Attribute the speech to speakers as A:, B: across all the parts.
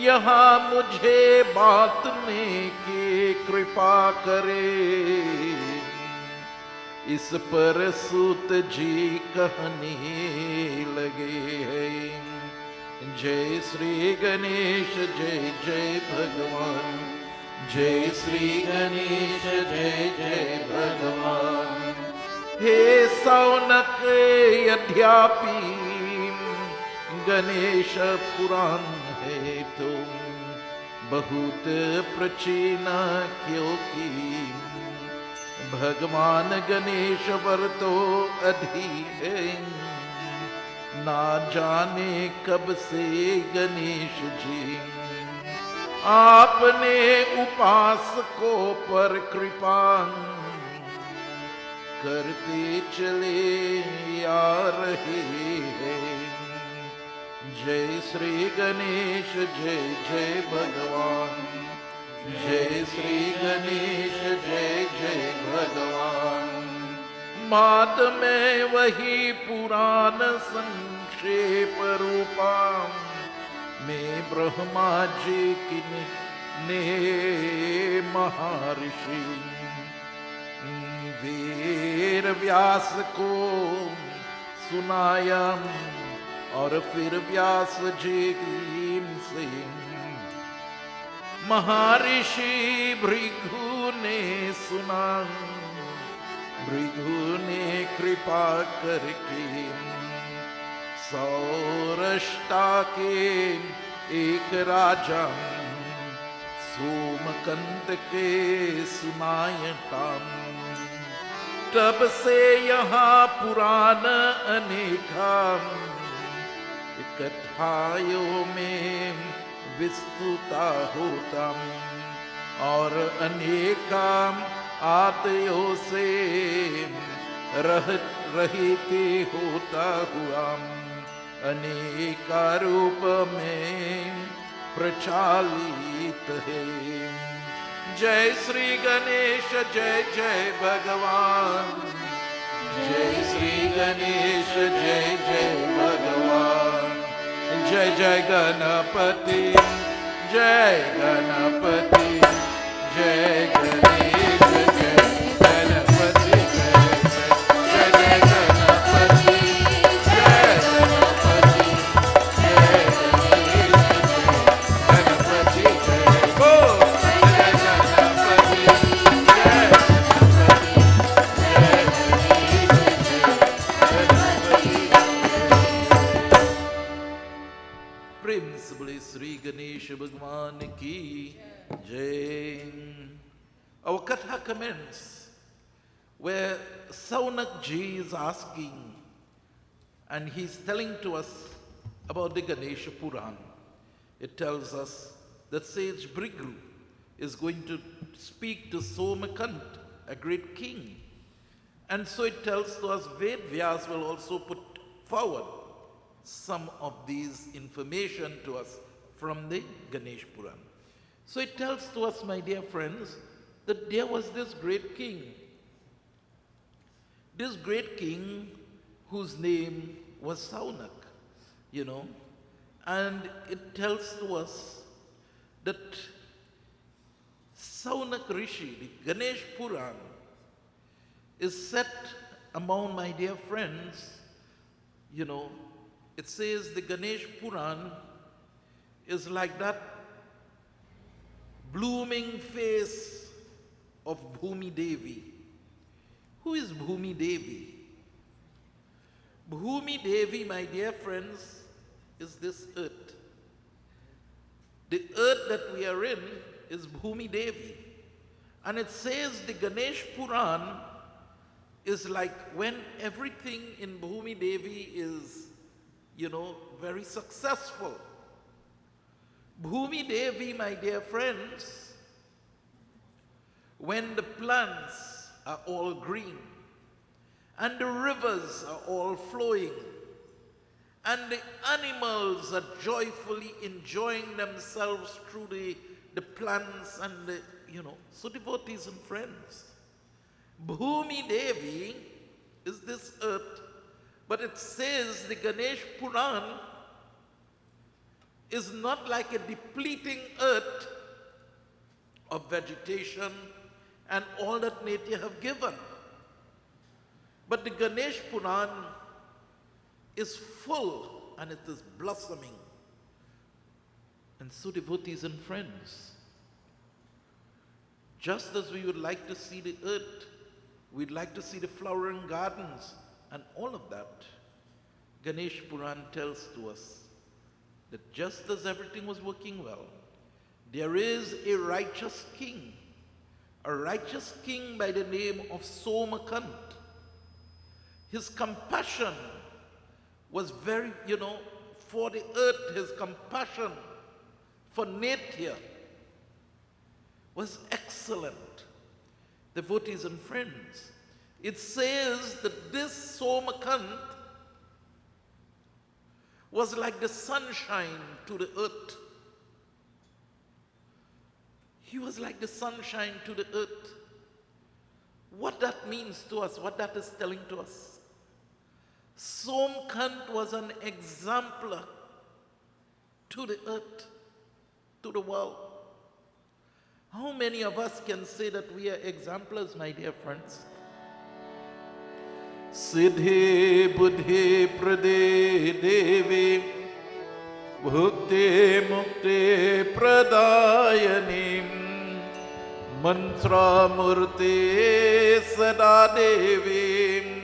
A: यहाँ मुझे बांटने की कृपा करे। इस पर सूत जी कहने लगे हैं, जय श्री गणेश जय जय भगवान, जय श्री गणेश जय जय भगवान। हे सौनक यद्यपि गणेश पुराण है तुम बहुत प्राचीन, क्योंकि भगवान गणेश वर तो अधिक है। ना जाने कब से गणेश जी आपने उपासकों पर कृपा करते चले आ रहे हैं। जय श्री गणेश जय जय भगवान, जय श्री गणेश जय जय भगवान। मात में वही पुराण संक्षेप रूपा में ब्रह्मा जी की ने महर्षि वीर व्यास को सुनाया, और फिर व्यास जी से महर्षि भृगु ने सुना। भृगु ने कृपा करके सौराष्ट्र के एक राजा सोमकंत के सुनायता। तब से यहाँ पुराण अनेका कथाओं में विस्तृता होता, और अनेका आतयों से रहते होता हुआ अनेका रूप में प्रचालित है। जय श्री गणेश जय जय भगवान, जय श्री गणेश जय जय भगवान। जय जय गणपति जय गणपति, जय गणेश जय गणपति, जय जय गणपति जय गणपति, जय गणेश जय गणपति, जय हो जय गणपति जय प्रेम से बोले श्री गणेश भगवान की जय। Our katha commences where Saunak ji is asking, and he's telling to us about the Ganesha Puran. It tells us that sage Brigru is going to speak to Somakant, a great king. And so it tells to us Ved Vyas will also put forward some of these information to us from the Ganesh Puran. So it tells to us, my dear friends, that there was this great king. This great king whose name was Saunak, and it tells to us that Saunak Rishi, the Ganesh Puran, is set among, my dear friends, it says the Ganesh Puran is like that blooming face of Bhumi Devi. Who is Bhumi Devi? Bhumi Devi, my dear friends, is this earth. The earth that we are in is Bhumi Devi. And it says the Ganesh Puran is like when everything in Bhumi Devi is, very successful. Bhumi Devi, my dear friends, when the plants are all green and the rivers are all flowing and the animals are joyfully enjoying themselves through the plants and so devotees and friends. Bhumi Devi is this earth, but it says the Ganesh Puran is not like a depleting earth of vegetation and all that nature have given. But the Ganesh Puran is full and it is blossoming. And so, devotees and friends, just as we would like to see the earth, we'd like to see the flowering gardens and all of that, Ganesh Puran tells to us that just as everything was working well, there is a righteous king by the name of Somakant. His compassion was very, for the earth, his compassion for nature was excellent. Devotees and friends, it says that this Somakant was like the sunshine to the earth. He was like the sunshine to the earth. What that means to us, what that is telling to us. Somakant was an exemplar to the earth, to the world. How many of us can say that we are exemplars, my dear friends? Siddhi buddhi prade devi bhukti mukti pradayanim mantra murti sada devi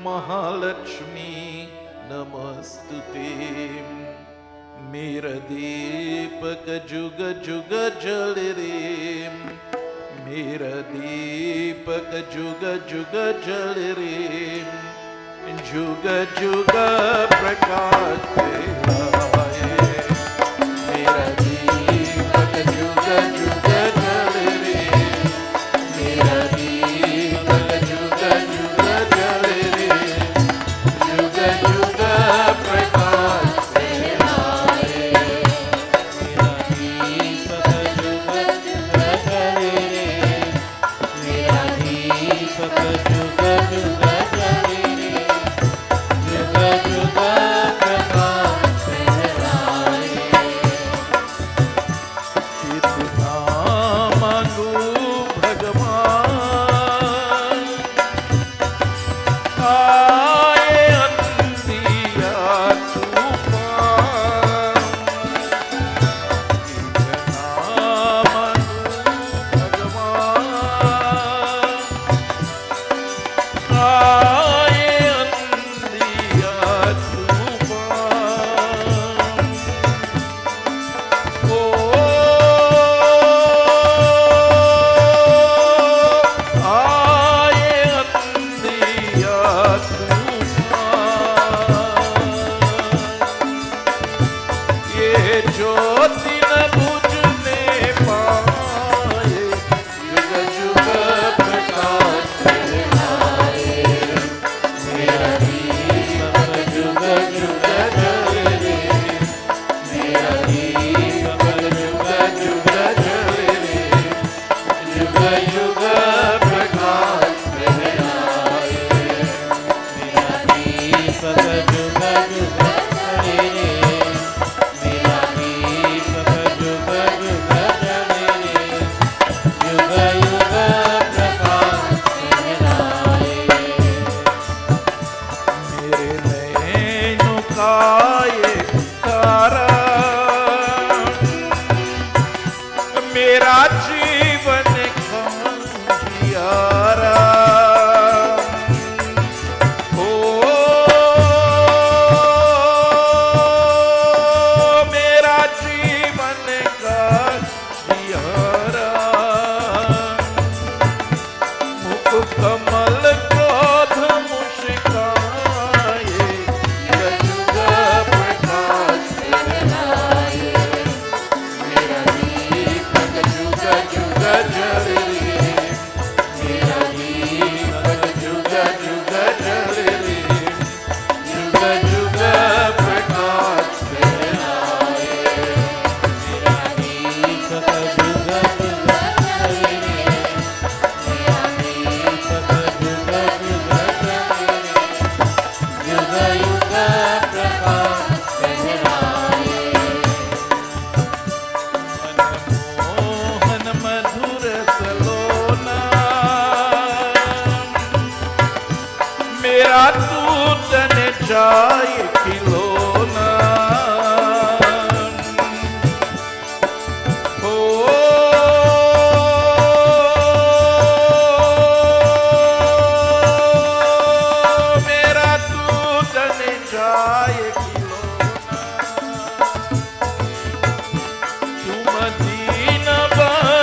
A: Mahalakshmi namastute. Mera deepak juga juga jal re, mera deepak juga juga jal re, juga juga prakash felaye. Mera deepak juga juga jal re, mera deepak juga juga jal re, juga juga prakash felaye. Mera deepak juga juga jal re, mera deepak juga juga jal re, juga juga prakash felaye. इतना मांगू भगवान आए अंधिया तूफान। इतना मांगू भगवान आए अंधिया तूफान। ओ आए अंधिया तूफान। ये ज्योति न बुझने पाए, जुग जुग प्रकाश फैलाए। मेरा दीपक जुग जुग जल रे, मेरा दीपक जुग जुग जल रे, जुग जुग प्रकाश फैलाए। मेरा दीपक जुग जुग जल रे, मेरा दीपक जुग जाए खिलौना हो मेरा टूटन जाए खिलौना तू मदीना बंद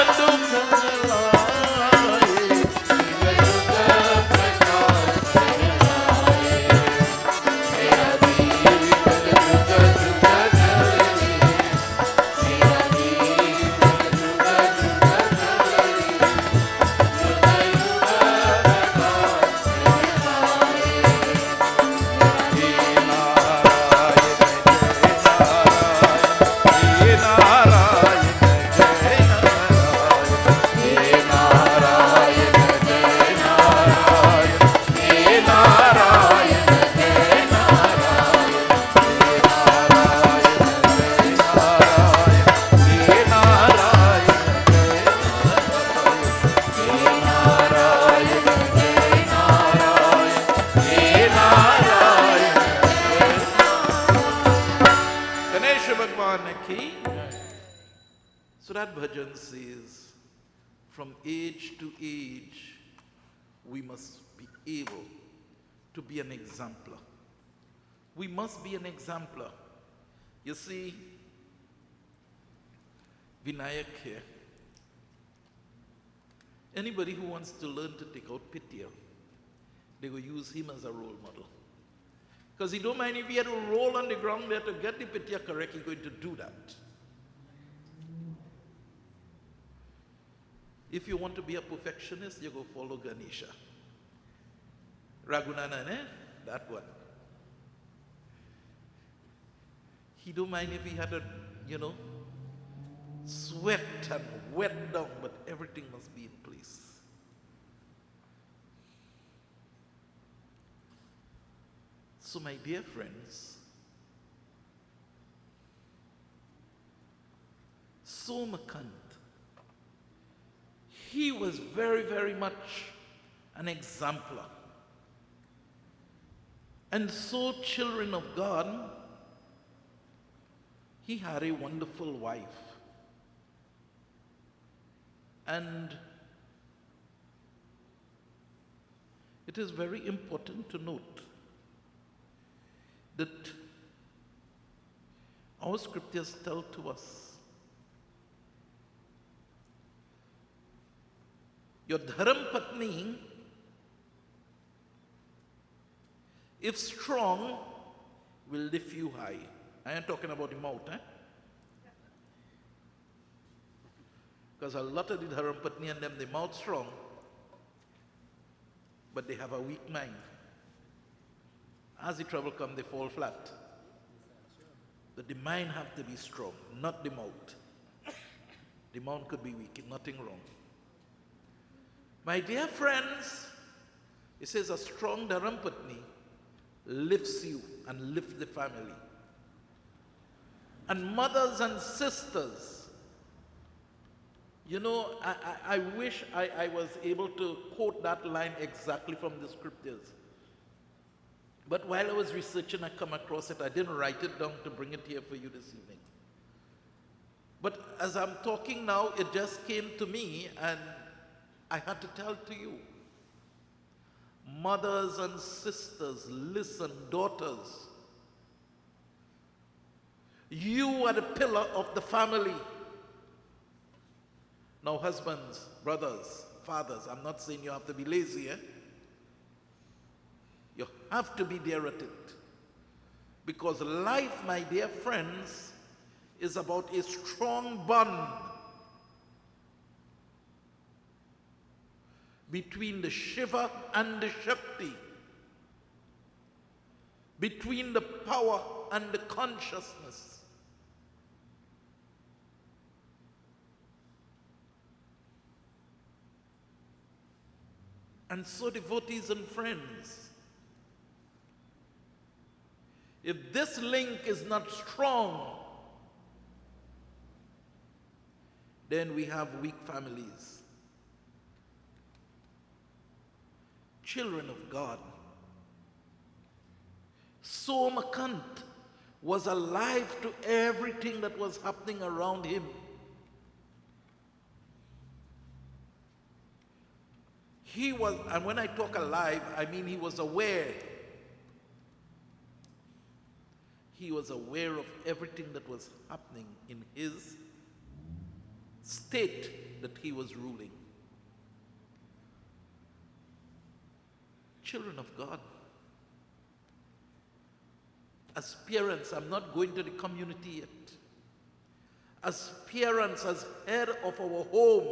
A: So that bhajan says, from age to age, we must be able to be an exemplar. We must be an exemplar. You see, Vinayak here, anybody who wants to learn to take out pitya, they will use him as a role model. Because he don't mind if he had to roll on the ground there to get the pitya correct, he's going to do that. If you want to be a perfectionist, you go follow Ganesha. Raghunandan, that one. He don't mind if he had to, sweat and wet down, but everything must be in place. So my dear friends, Somakant, he was very, very much an exemplar. And so, children of God, he had a wonderful wife. And it is very important to note that our scriptures tell to us your dharam patni, if strong, will lift you high. I am talking about the mouth, Because a lot of the dharam patni and them, the mouth strong, but they have a weak mind. As the trouble comes, they fall flat. But the mind have to be strong, not the mouth. The mouth could be weak, nothing wrong. My dear friends, it says a strong dharampatni lifts you and lifts the family. And mothers and sisters, I wish I was able to quote that line exactly from the scriptures. But while I was researching, I come across it. I didn't write it down to bring it here for you this evening. But as I'm talking now, it just came to me, and I had to tell to you. Mothers and sisters, listen, daughters. You are the pillar of the family. Now, husbands, brothers, fathers, I'm not saying you have to be lazy, You have to be there at it. Because life, my dear friends, is about a strong bond between the Shiva and the Shakti, between the power and the consciousness. And so, devotees and friends, if this link is not strong, then we have weak families. Children of God, Somakant was alive to everything that was happening around him. He was, and when I talk alive, I mean he was aware. He was aware of everything that was happening in his state that he was ruling. Children of God, as parents, I'm not going to the community yet. As parents, as head of our home,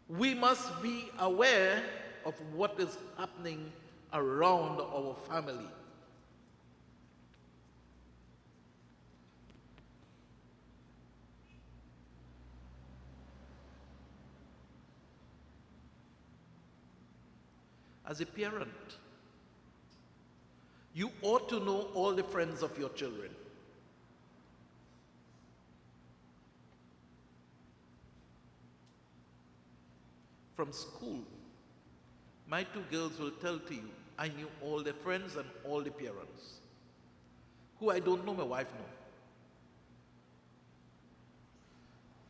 A: we must be aware of what is happening around our family. As a parent, you ought to know all the friends of your children. From school, my two girls will tell to you, I knew all their friends and all the parents. Who I don't know, my wife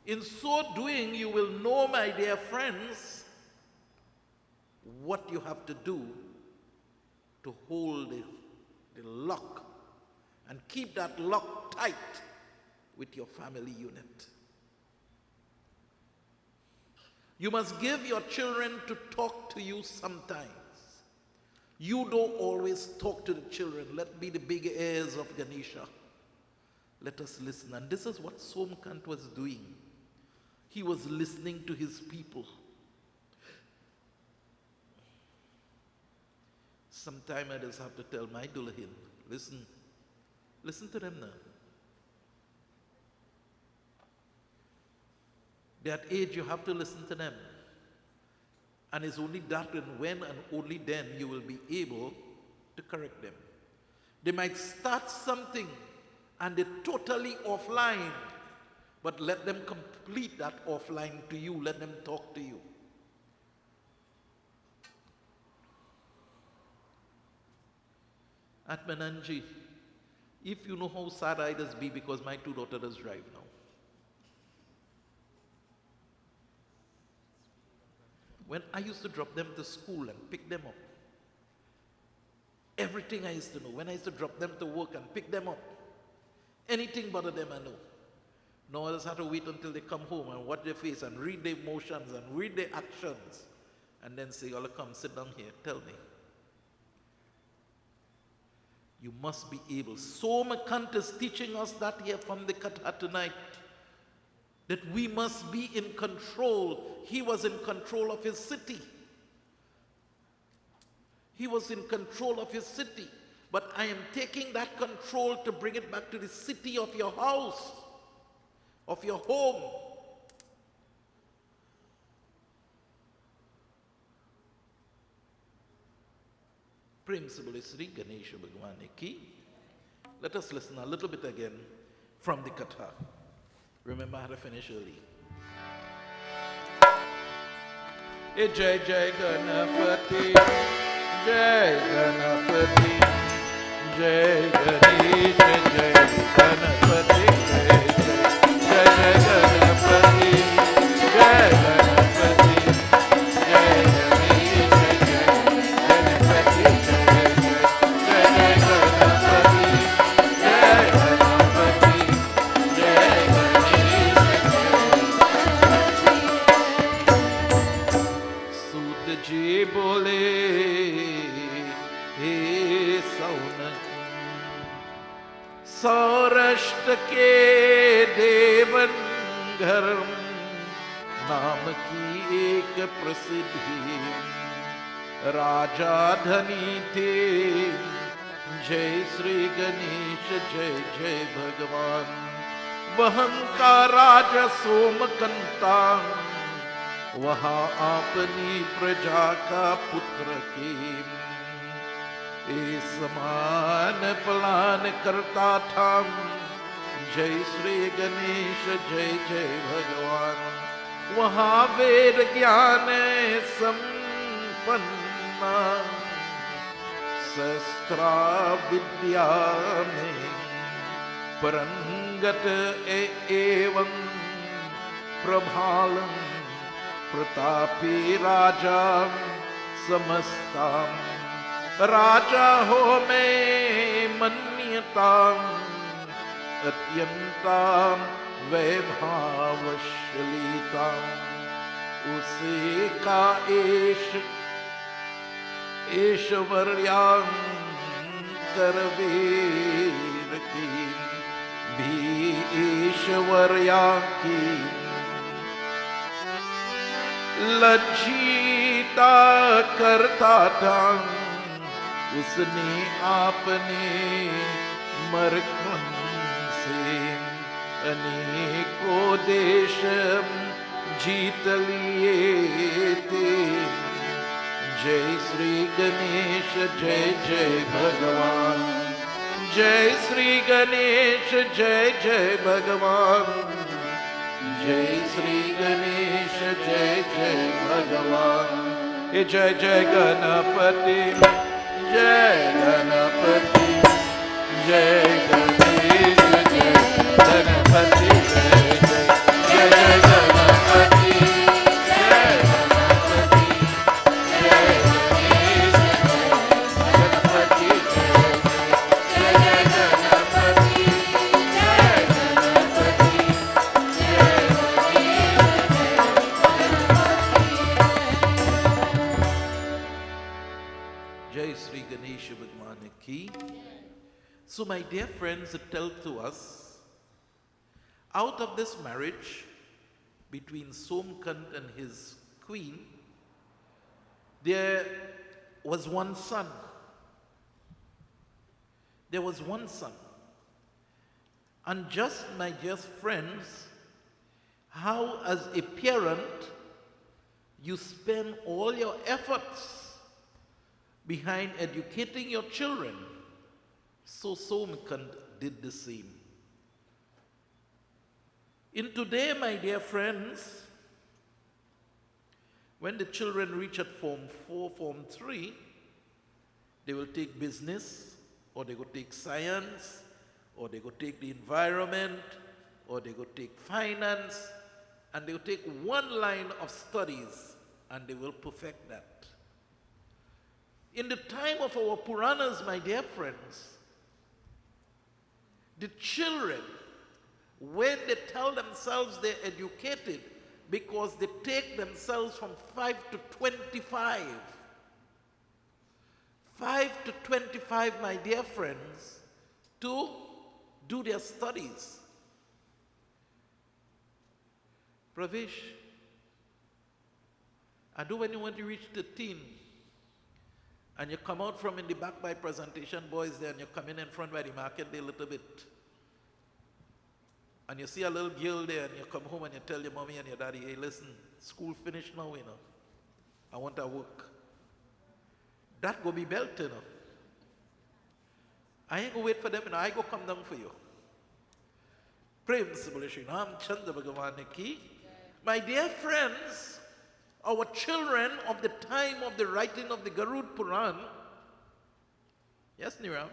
A: knows. In so doing, you will know, my dear friends, what you have to do to hold the lock and keep that lock tight with your family unit. You must give your children to talk to you sometimes. You don't always talk to the children. Let be the big ears of Ganesh. Let us listen. And this is what Somkant was doing. He was listening to his people. Sometimes I just have to tell my Dullahin, listen to them now. They're at age you have to listen to them. And it's only that and when and only then you will be able to correct them. They might start something and they're totally offline, but let them complete that offline to you. Let them talk to you. At Menanji, if you know how sad I does be because my two daughters drive now. When I used to drop them to school and pick them up, everything I used to know. When I used to drop them to work and pick them up, anything but them I know. Now I just have to wait until they come home and watch their face and read their emotions and read their actions and then say, "Ola, come sit down here, tell me." You must be able. Somakant is teaching us that here from the Katha tonight, that we must be in control. He was in control of his city. He was in control of his city. But I am taking that control to bring it back to the city of your house, of your home. Principally Sri Ganesh Bhagwan ki. Let us listen a little bit again from the Katha. Remember how to finish early. Jai Jai Ganapati, Jai Ganapati, Jai Ganesh, Jai Ganapati, Jai Jai Ganapati, Jai Ganapati, Jai Ganesh, Jai Ganapati, Jai Jai Ganapati, Jai Ganapati, Jai जी बोले हे सौनक सौराष्ट्र के देवन घर नाम की एक प्रसिद्धि राजा धनी थे जय श्री गणेश जय जय भगवान वहन का राजा सोमकंता वहाँ आपनी प्रजा का पुत्र के समान प्लान करता था जय श्री गणेश जय जय भगवान वहाँ वेद ज्ञान संपन्न शस्त्रा विद्या में परंगत एवं प्रभालं प्रतापी राजा समस्ताम राजा हो मैं मन्यताम अत्यंताम वैभावशलीताम उसे का ऐश्वर्यां करवीर की भी ऐश्वर्या की लज्जिता करता था उसने आपने मरखन से अनेकों देश जीत लिए थे। जय श्री गणेश जय जय भगवान, जय श्री गणेश जय जय भगवान, जय श्री गणेश जय जय भगवान। ये जय जय गणपति जय गणपति जय गणेश जय गणपति जय जय जय जय गणपति जय गणपति जय गणेश जय गणपति जय जय गणपति जय गणपति जय गणेश जय श्री गणेश भगवान की। So my dear friends, it tells to us, out of this marriage between Somkant and his queen, there was one son. There was one son. And just, my dear friends, how as a parent, you spend all your efforts behind educating your children, so Somkant did the same. In today, my dear friends, when the children reach at Form 4, Form 3, they will take business, or they go take science, or they go take the environment, or they go take finance, and they will take one line of studies, and they will perfect that. In the time of our Puranas, my dear friends, the children, when they tell themselves they're educated, because they take themselves from 5 to 25. 5 to 25, my dear friends, to do their studies. Pravesh, I do when you want to reach 13, and you come out from in the back by presentation boys there, and you come in front by the market day a little bit. And you see a little girl there, and you come home and you tell your mommy and your daddy, hey, listen, school finished now, you know. I want to work. That go be belt, you know. I ain't go wait for them, you know. I go come down for you. Prem Sibulishrinam Chanda Bhagavan ki. My dear friends, our children of the time of the writing of the Garud Puran, yes, Nirav,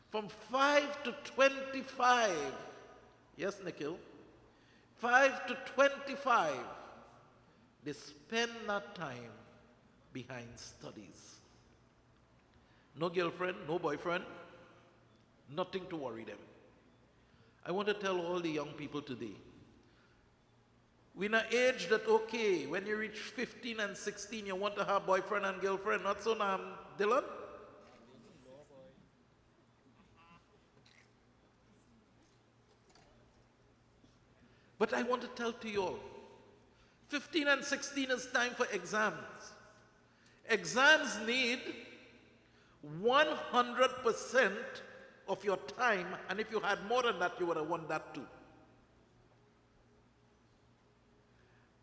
A: from 5 to 25, yes, Nikhil, 5 to 25, they spend that time behind studies. No girlfriend, no boyfriend, nothing to worry them. I want to tell all the young people today, we're in an age that, okay, when you reach 15 and 16, you want to have boyfriend and girlfriend. Not so now, Dylan? But I want to tell to you all, 15 and 16 is time for exams. Exams need 100% of your time, and if you had more than that, you would have won that too.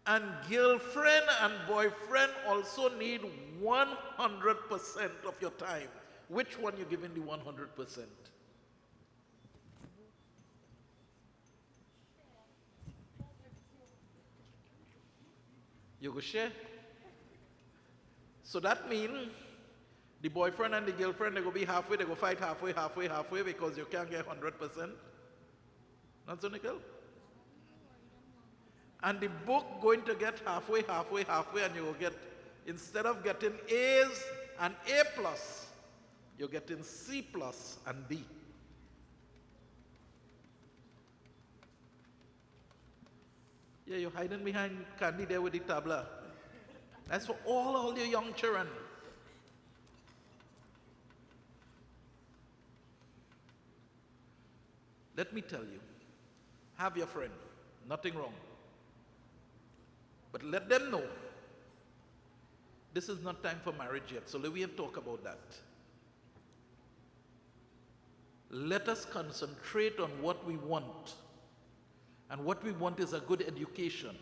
A: And girlfriend and boyfriend also need 100% of your time. Which one you giving the 100%? You go share. So that means The boyfriend and the girlfriend, they go be halfway, they go fight halfway because you can't get 100%. Not so, Nicole? And the book going to get halfway, and you will get, instead of getting A's and A+, you're getting C+ and B. Yeah, you're hiding behind Candy there with the tabla. That's for all your young children. Let me tell you, have your friend, nothing wrong. But let them know, this is not time for marriage yet, so we have to talk about that. Let us concentrate on what we want. And what we want is a good education.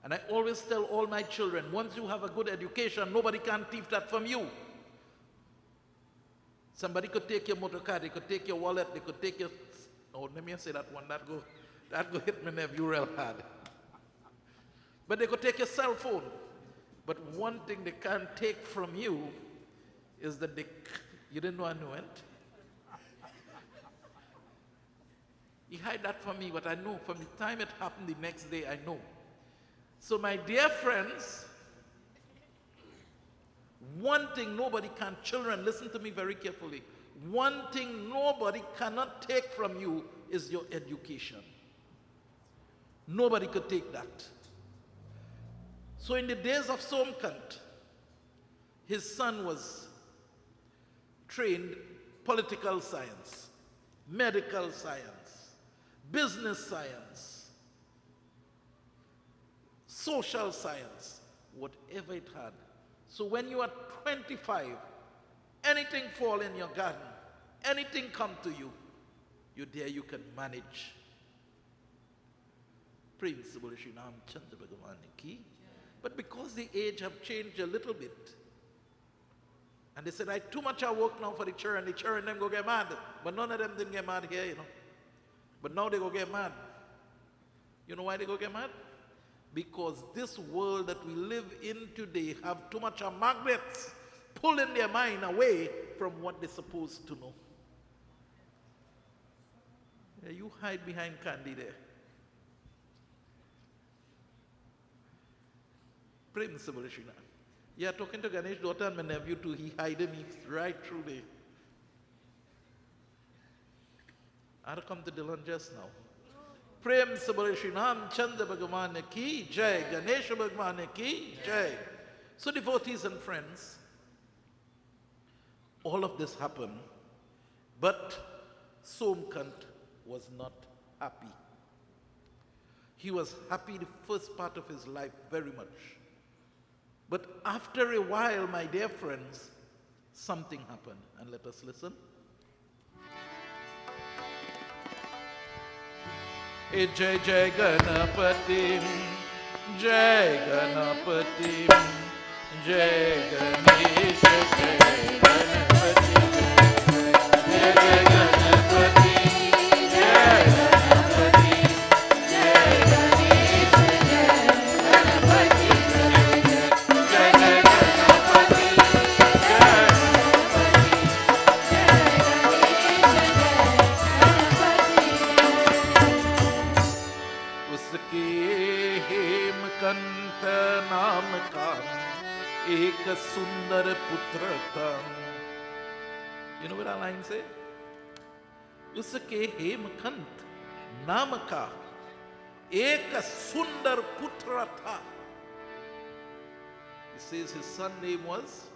A: And I always tell all my children, once you have a good education, nobody can thief that from you. Somebody could take your motor car, they could take your wallet, they could take your... Oh, let me say that one, that go hit my nephew real hard. But they could take your cell phone. But one thing they can't take from you is that you didn't know I knew it. He hid that from me, but I know from the time it happened the next day, I know. So my dear friends, one thing nobody can, children, listen to me very carefully. One thing nobody cannot take from you is your education. Nobody could take that. So in the days of Somkant, his son was trained political science, medical science, business science, social science, whatever it had. So when you are 25, anything fall in your garden, anything come to you, you're there, you can manage. Principle Shinam Chandra Bhagavaniki. But because the age have changed a little bit, and they said, I too much I work now for the children them go get mad. But none of them didn't get mad here, you know. But now they go get mad. You know why they go get mad? Because this world that we live in today have too much of magnets pulling their mind away from what they're supposed to know. Yeah, you hide behind Candy there. Principle Shina. Yeah, talking to Ganesh daughter and my nephew too, he hiding me right through there. I'll come to Dylan just now. Prem Sabarishinam Chanda Bhagavan ki Jai, Ganesha Bhagavan ki Jai. So devotees and friends, all of this happened, but Somkant was not happy. He was happy the first part of his life very much. But after a while, my dear friends, something happened. And let us listen. Jai Jai Ganapati, Jai Ganapati, Jai Ganesh, Jai Ganapati, Jai Jai Ganapati, Jai Ganapati, Jai Ganesh, Jai Ganapati, Jai Jai Ganapati, Jai उसके हेमकंठ नाम का एक सुंदर पुत्र था. You know what our line say? उसके हेमकंठ नाम का एक सुंदर पुत्र था. He says his son name was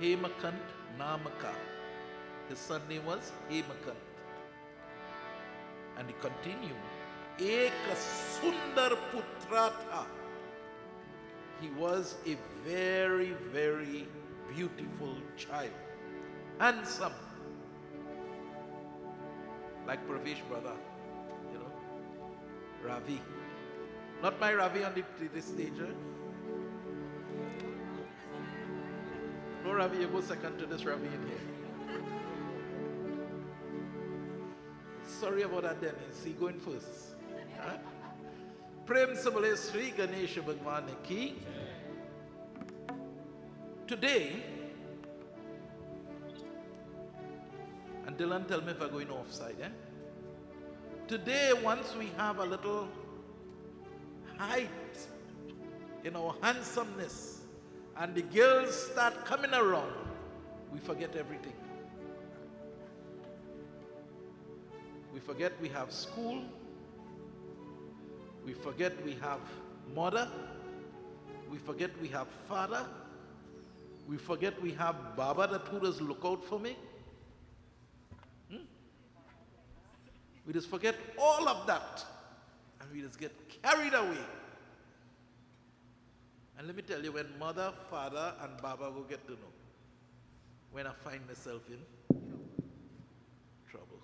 A: Hemakant Namaka. His son name was Hemakant. And he continued, Ek Sundar Putra tha. He was a very, very beautiful child. Handsome. Like Pravesh brother, you know, Ravi. Not my Ravi on the stage, eh? No Ravi, you go second to this Ravi in here. Sorry about that, Dennis. He going first. Huh? Prem Sabale Sri Ganesh Bhagwan ki. Today, and Dylan, tell me if I'm going offside, eh? Today, once we have a little height in our handsomeness, and the girls start coming around, we forget everything. We forget we have school. We forget we have mother. We forget we have father. We forget we have Baba that who does look out for me. We just forget all of that. And we just get carried away. And let me tell you, when mother, father, and Baba will get to know, when I find myself in trouble.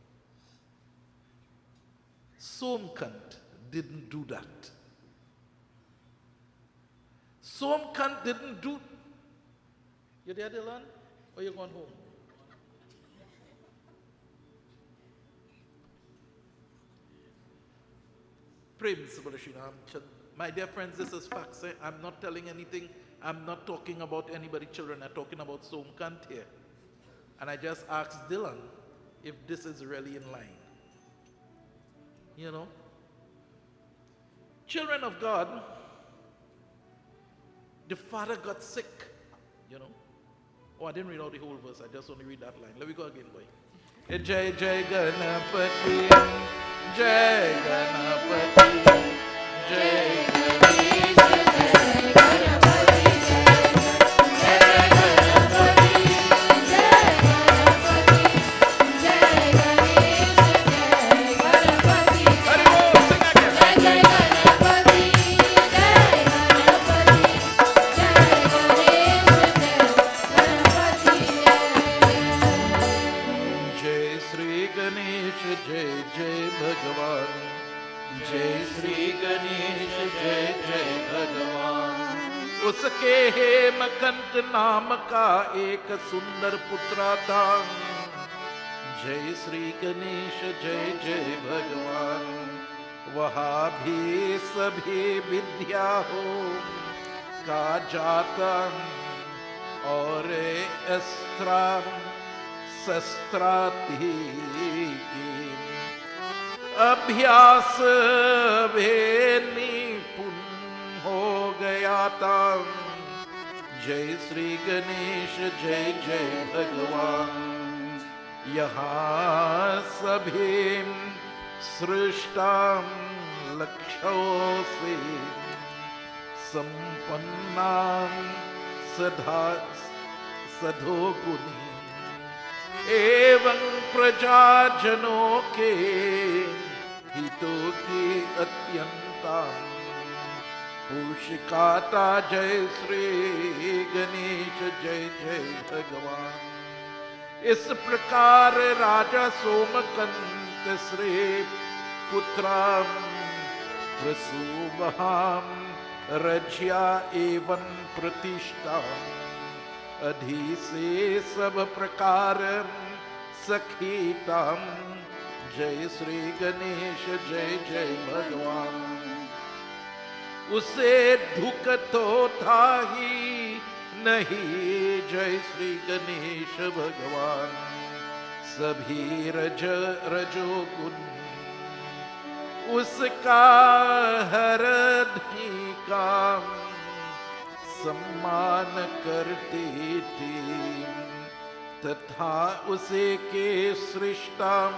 A: Somkant didn't do that. Somkant didn't do. You there, Dylan? Or you going home? Praise my dear friends, this is facts. I'm not telling anything. I'm not talking about anybody's children. I'm talking about Somkant here. And I just asked Dylan if this is really in line. You know? Children of God, the father got sick. You know? Oh, I didn't read out the whole verse. I just only read that line. Let me go again, boy. Jai Jai Ganapati, Jai Ganapati, Jai Ganesh, Jai Ganapati, Jai Ganapati, Jai Ganapati, Jai Ganesh, Jai Ganapati, Jai Ganapati, Jai Ganapati, Jai Shri Ganesh, Jai Jai Bhagavan. जय श्री गणेश जय जय भगवान। उसके हेमकंठ नाम का एक सुंदर पुत्र था। जय श्री गणेश जय जय भगवान। वहाँ भी सभी विद्या हो का जाता और अस्त्र शस्त्रादि की अभ्यास में निपुण हो गया था। जय श्री गणेश जय जय भगवान। यहाँ सभी सृष्टा लक्ष्यों से संपन्ना सदा सदोगुणी एवं प्रजाजनों के हितों की अत्यंता पोषिकाता। जय श्री गणेश जय जय भगवान। इस प्रकार राजा सोमकंत श्री पुत्राम प्रसूवहाम रज्या एवं प्रतिष्ठा अधि से सब प्रकार सखीताम। जय श्री गणेश जय जय भगवान। उसे दुख तो था ही नहीं। जय श्री गणेश भगवान। सभी रजोगुण उसका हरधि का सम्मान करती थी तथा उसे के सृष्टाम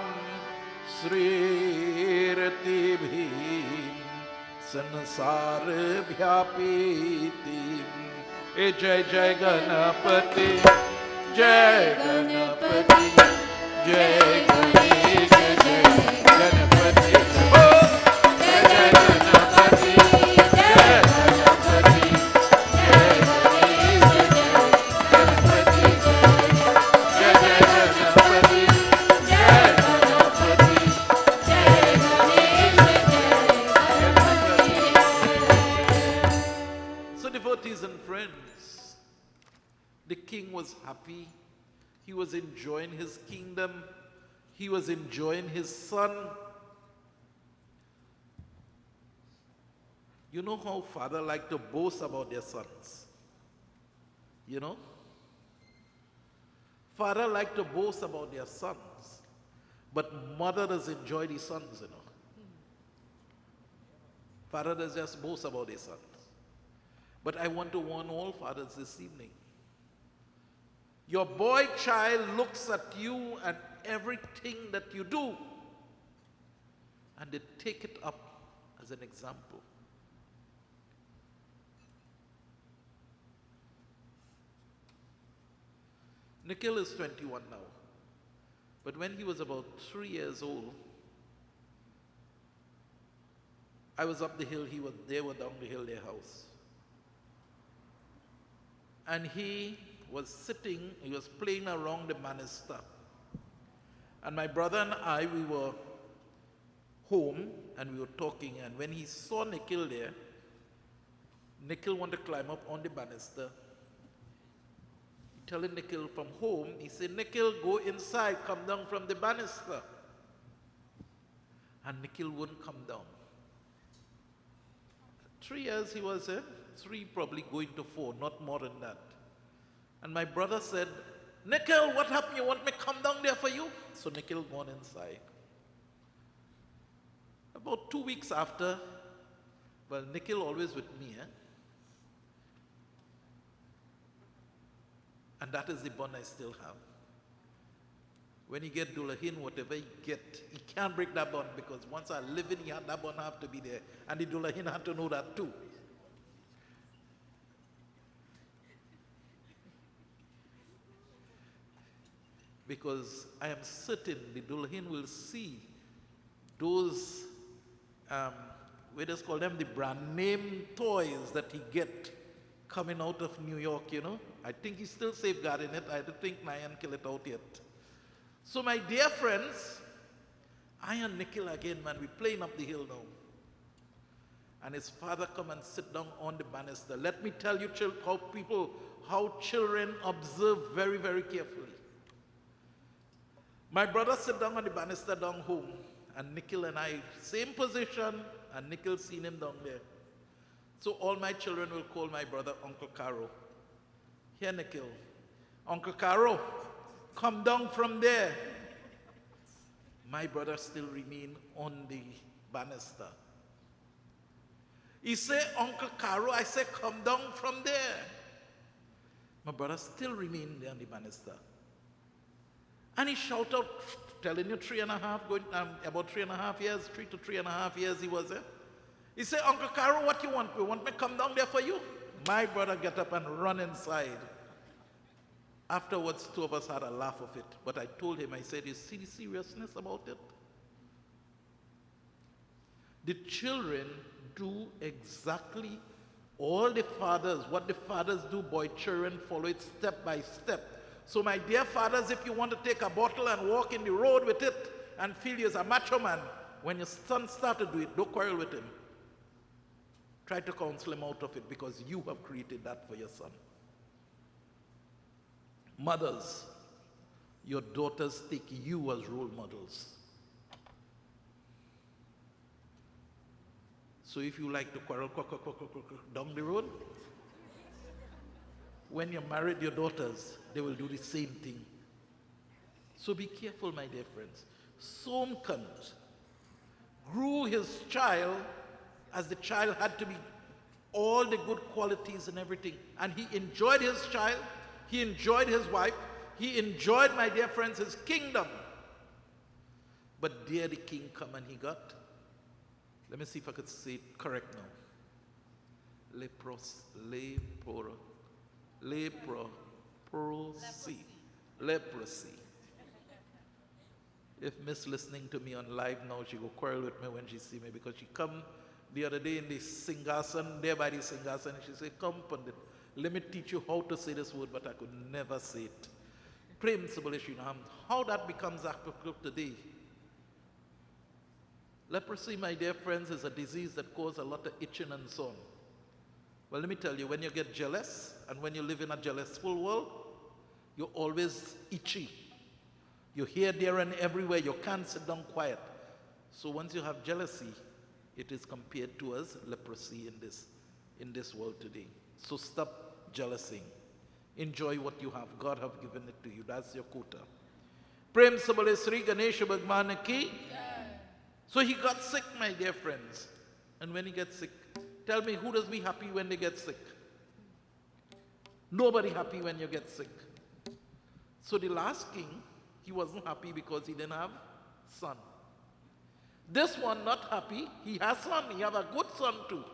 A: श्रीरति भी संसार व्यापी थी। जय जय गणपति जय गणपति जय गणेश जय गणपति जय गणपति जय गणपति जय गणेश जय गणपति जय गणपति जय Ganesh. So devotees and friends, the king was happy. He was enjoying his kingdom. He was enjoying his son. You know how father like to boast about their sons? You know? Father like to boast about their sons, but mother does enjoy the sons, Father does just boast about his sons. But I want to warn all fathers this evening. Your boy child looks at you and everything that you do, and they take it up as an example. Nikhil is 21 now, but when he was about 3 years old, I was up the hill, they were down the hill, their house. And he was sitting, he was playing around the banister. And my brother and I, we were home and we were talking, and when he saw Nikhil there, Nikhil wanted to climb up on the banister. Telling Nikhil from home, he said, Nikhil, go inside, come down from the banister. And Nikhil wouldn't come down. 3 years he was in, 3 probably going to 4, not more than that. And my brother said, Nikhil, what happened? You want me to come down there for you? So Nikhil gone inside. About 2 weeks after, well, Nikhil always with me, and that is the bond I still have. When you get Dulahin, whatever you get, he can't break that bond, because once I live in here, that bond have to be there. And the Dulahin had to know that too. Because I am certain the Dulahin will see those, we just call them the brand name toys that he get coming out of New York, I think he's still safeguarding it. I don't think Nayan kill it out yet. So my dear friends, I and Nikhil again, man, we playing up the hill now. And his father come and sit down on the banister. Let me tell you how children observe very, very carefully. My brother sit down on the banister down home, and Nikhil and I, same position, and Nikhil seen him down there. So all my children will call my brother Uncle Caro. Here, Nikhil. Uncle Caro, come down from there. My brother still remain on the banister. He say, Uncle Caro, I say, come down from there. My brother still remain there on the banister. And he shout out, telling you 3.5, going about 3.5 years, 3 to 3.5 years he was there. He said, Uncle Caro, what you want? You want me to come down there for you? My brother get up and run inside. Afterwards, 2 of us had a laugh of it. But I told him, I said, you see the seriousness about it? The children do exactly all the fathers, what the fathers do, boy, children follow it step by step. So my dear fathers, if you want to take a bottle and walk in the road with it and feel you're a macho man, when your son starts to do it, don't quarrel with him. Try to counsel him out of it, because you have created that for your son. Mothers, your daughters take you as role models. So if you like to quarrel down the road, when you're married, your daughters, they will do the same thing. So be careful, my dear friends. Somkant grew his child as the child had to be all the good qualities and everything. And he enjoyed his child, he enjoyed his wife, he enjoyed, my dear friends, his kingdom. But there the king come and he got, let me see if I could say it correct now. Leprosy. If Miss listening to me on live now, she go quarrel with me when she see me, because she come the other day in the Singhasan, there by the Singhasan, and she say, come Pandit, let me teach you how to say this word, but I could never say it. Principle issue, how that becomes applicable today. Leprosy, my dear friends, is a disease that causes a lot of itching and so on. Well, let me tell you, when you get jealous, and when you live in a jealousful world, you're always itchy. You're here, there, and everywhere. You can't sit down quiet. So once you have jealousy, it is compared to as leprosy in this world today. So stop jealousing. Enjoy what you have. God have given it to you. That's your quota. Prem Sabale Sri Ganesh Bhagwan ki. So he got sick, my dear friends. And when he gets sick, tell me, who does be happy when they get sick? Nobody happy when you get sick. So the last king, he wasn't happy because he didn't have son. This one not happy. He has son. He have a good son too.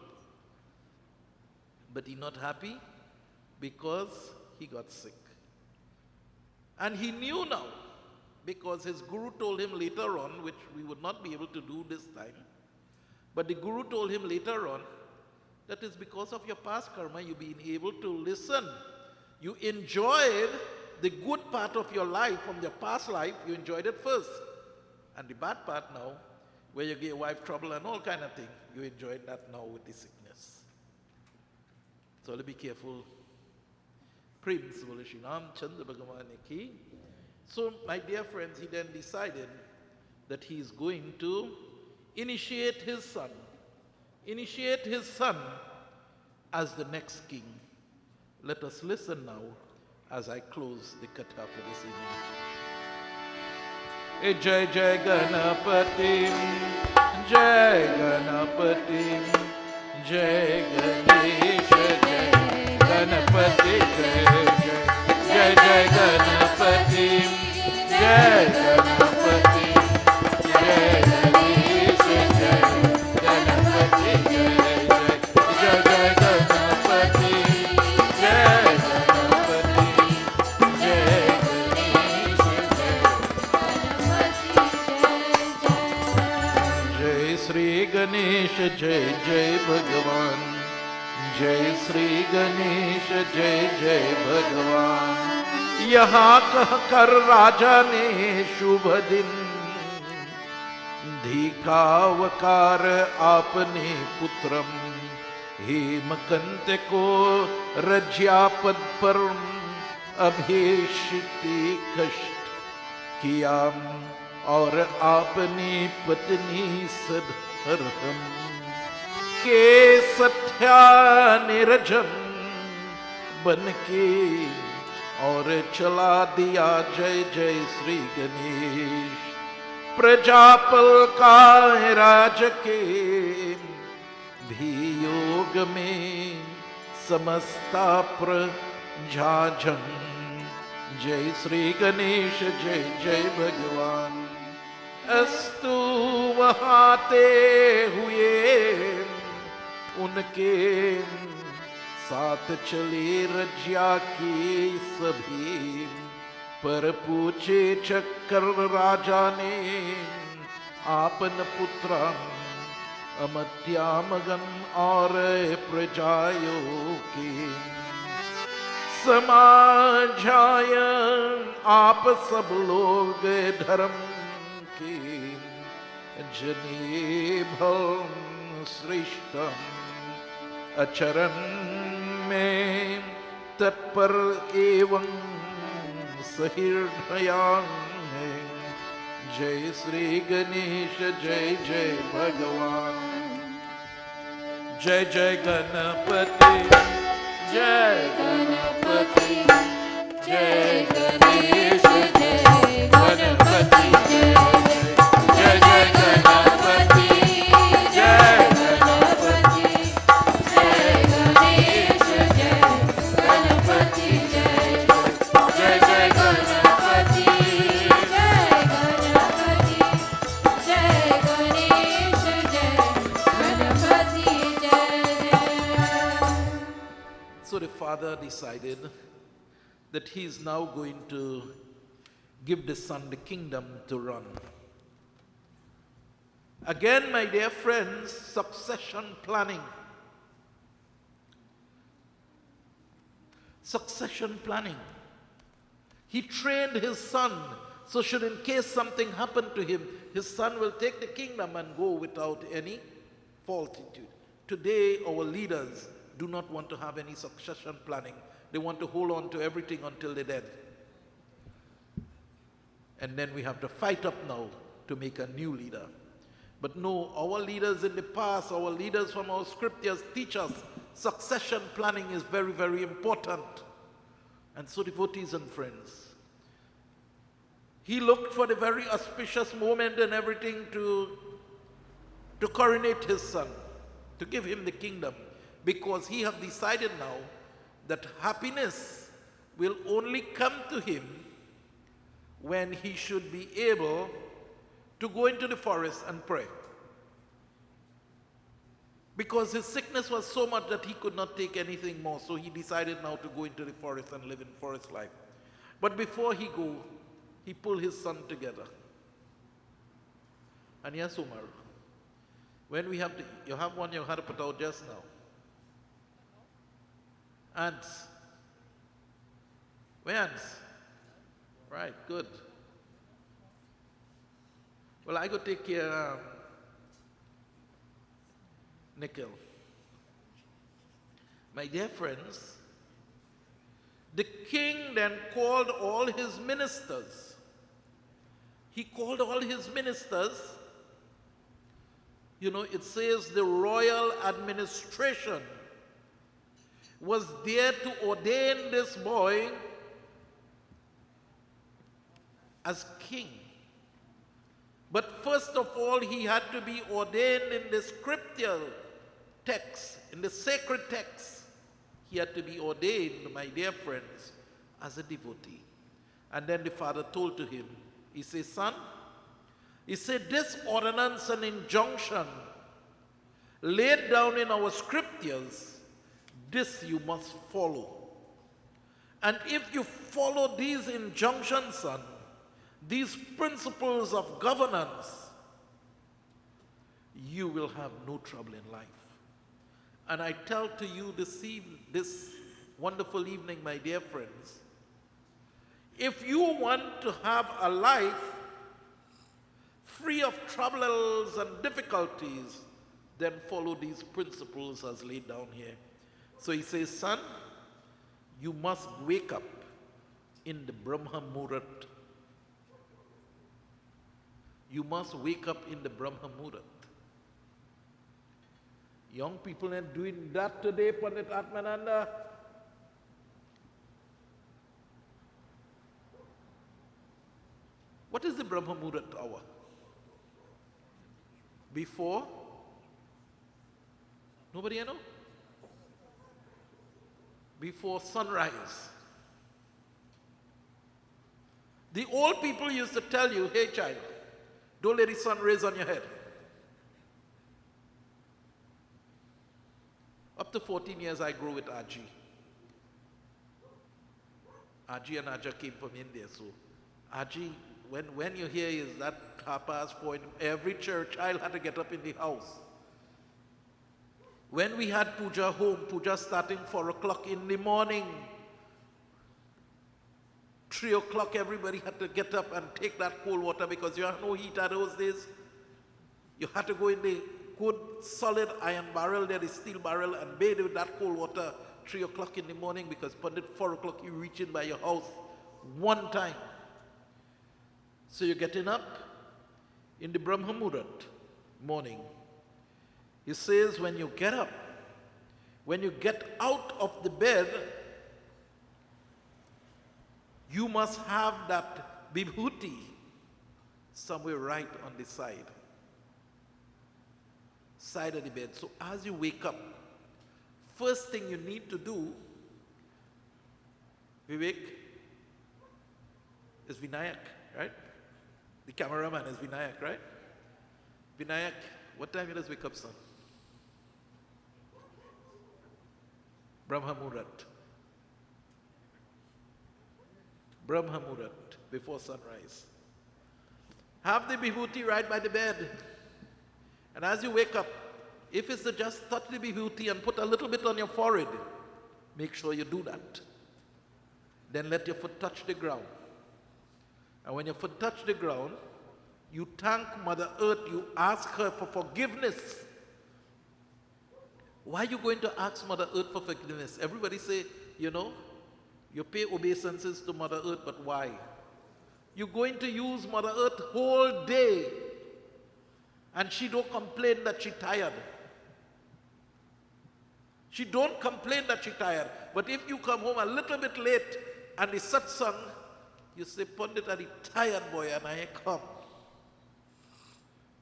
A: But he not happy because he got sick. And he knew now, because his guru told him later on, which we would not be able to do this time, but the guru told him later on, that is because of your past karma, you've been able to listen. You enjoyed the good part of your life from your past life, you enjoyed it first. And the bad part now, where you give your wife trouble and all kind of thing, you enjoy that now with the sickness. So let's be careful. So my dear friends, he then decided that he is going to initiate his son as the next king. Let us listen now as I close the katha for this evening. Jai Jai Ganapati, Jai Ganapati, Jai Ganesh, Jai Ganapati, Jai Jai Ganapati, Jai Ganapati, Jai Ganesh, Jai Ganapati, Jai Jai Ganapati, Jai Ganapati, Jai Ganesh, Jai Sri Ganesh, Jai Jai Bhagavan. जय श्री गणेश जय जय भगवान। यहाँ कह कर राजा ने शुभ दिन धीकावकार आपने पुत्रम हेमकंत को रज्यापद पर अभेषिति कष्ट किया और आपने पत्नी सधर्म के सत्या निरजन बन के और चला दिया जय जय श्री गणेश। प्रजापल का राज के भी योग में समस्ता प्रजाजन। जय श्री गणेश जय जय भगवान। अस्तु वहाते हुए उनके साथ चले रज्या की सभी पर पूछे चक्कर राजा ने आपन पुत्र अमत्यामगन और प्रजायों के समाजाय आप सब लोग धर्म के जने भव श्रेष्ठम अचरण में तत्पर एवं सहिर्दयां है। जय श्री गणेश जय जय भगवान। जय जय गणपति जय गणपति जय गणेश जय गणपति जय जय गणपति जय गणपति जय गणेश जय गणपति जय जय जय गणपति जय गणपति जय गणेश जय गणपति जय। So the father decided that he is now going to give the son the kingdom to run. Again, my dear friends, succession planning. Succession planning. He trained his son, so should in case something happened to him, his son will take the kingdom and go without any faultitude. Today, our leaders do not want to have any succession planning. They want to hold on to everything until they're dead. And then we have to fight up now to make a new leader. But no, our leaders in the past, our leaders from our scriptures teach us succession planning is very, very important. And so, devotees and friends, he looked for the very auspicious moment and everything to coronate his son, to give him the kingdom, because he have decided now that happiness will only come to him when he should be able to go into the forest and pray. Because his sickness was so much that he could not take anything more, so he decided now to go into the forest and live in forest life. But before he go, he pulled his son together. And yes, Umar, when we have you have one you had to put out just now. Ants. Where ants? Right, good. Well, I go take care of Nikhil. My dear friends, the king then called all his ministers. He called all his ministers. You know, it says the royal administration was there to ordain this boy as king. But first of all, he had to be ordained in the scriptural text, in the sacred text. He had to be ordained, my dear friends, as a devotee. And then the father told to him, he said, son, he said, this ordinance and injunction laid down in our scriptures, this you must follow. And if you follow these injunctions, son, these principles of governance, you will have no trouble in life. And I tell to you this wonderful evening, my dear friends, if you want to have a life free of troubles and difficulties, then follow these principles as laid down here. So he says, son, you must wake up in the Brahma Muhurat. You must wake up in the Brahma Muhurat. Young people are doing that today, Pandit Atmananda. What is the Brahma Muhurat hour? Before? Nobody know? Before sunrise. The old people used to tell you, hey child, don't let the sun raise on your head. Up to 14 years I grew with Aji. Aji and Aja came from India, so Aji, when you hear is that 4:30, every church child had to get up in the house. When we had puja home, puja starting 4 o'clock in the morning, 3 o'clock everybody had to get up and take that cold water because you had no heater those days. You had to go in the good solid iron barrel there, the steel barrel, and bathe with that cold water 3 o'clock in the morning because Pandit 4 o'clock you reach in by your house one time. So you're getting up in the Brahma Muhurat morning. He says when you get up, when you get out of the bed, you must have that vibhuti somewhere right on the side of the bed. So as you wake up, first thing you need to do, Vivek, is Vinayak, right? The cameraman is Vinayak, right? Vinayak, what time does wake up, son? Brahma Muhurat. Brahma Muhurat, before sunrise. Have the vibhuti right by the bed. And as you wake up, if it's to just touch the vibhuti and put a little bit on your forehead, make sure you do that. Then let your foot touch the ground. And when your foot touch the ground, you thank Mother Earth, you ask her for forgiveness. Why are you going to ask Mother Earth for forgiveness? Everybody say, you know, you pay obeisances to Mother Earth, but why? You're going to use Mother Earth whole day, and she don't complain that she tired. She don't complain that she tired. But if you come home a little bit late, and the satsang, you say, Pandit, are the tired boy and I ain't come.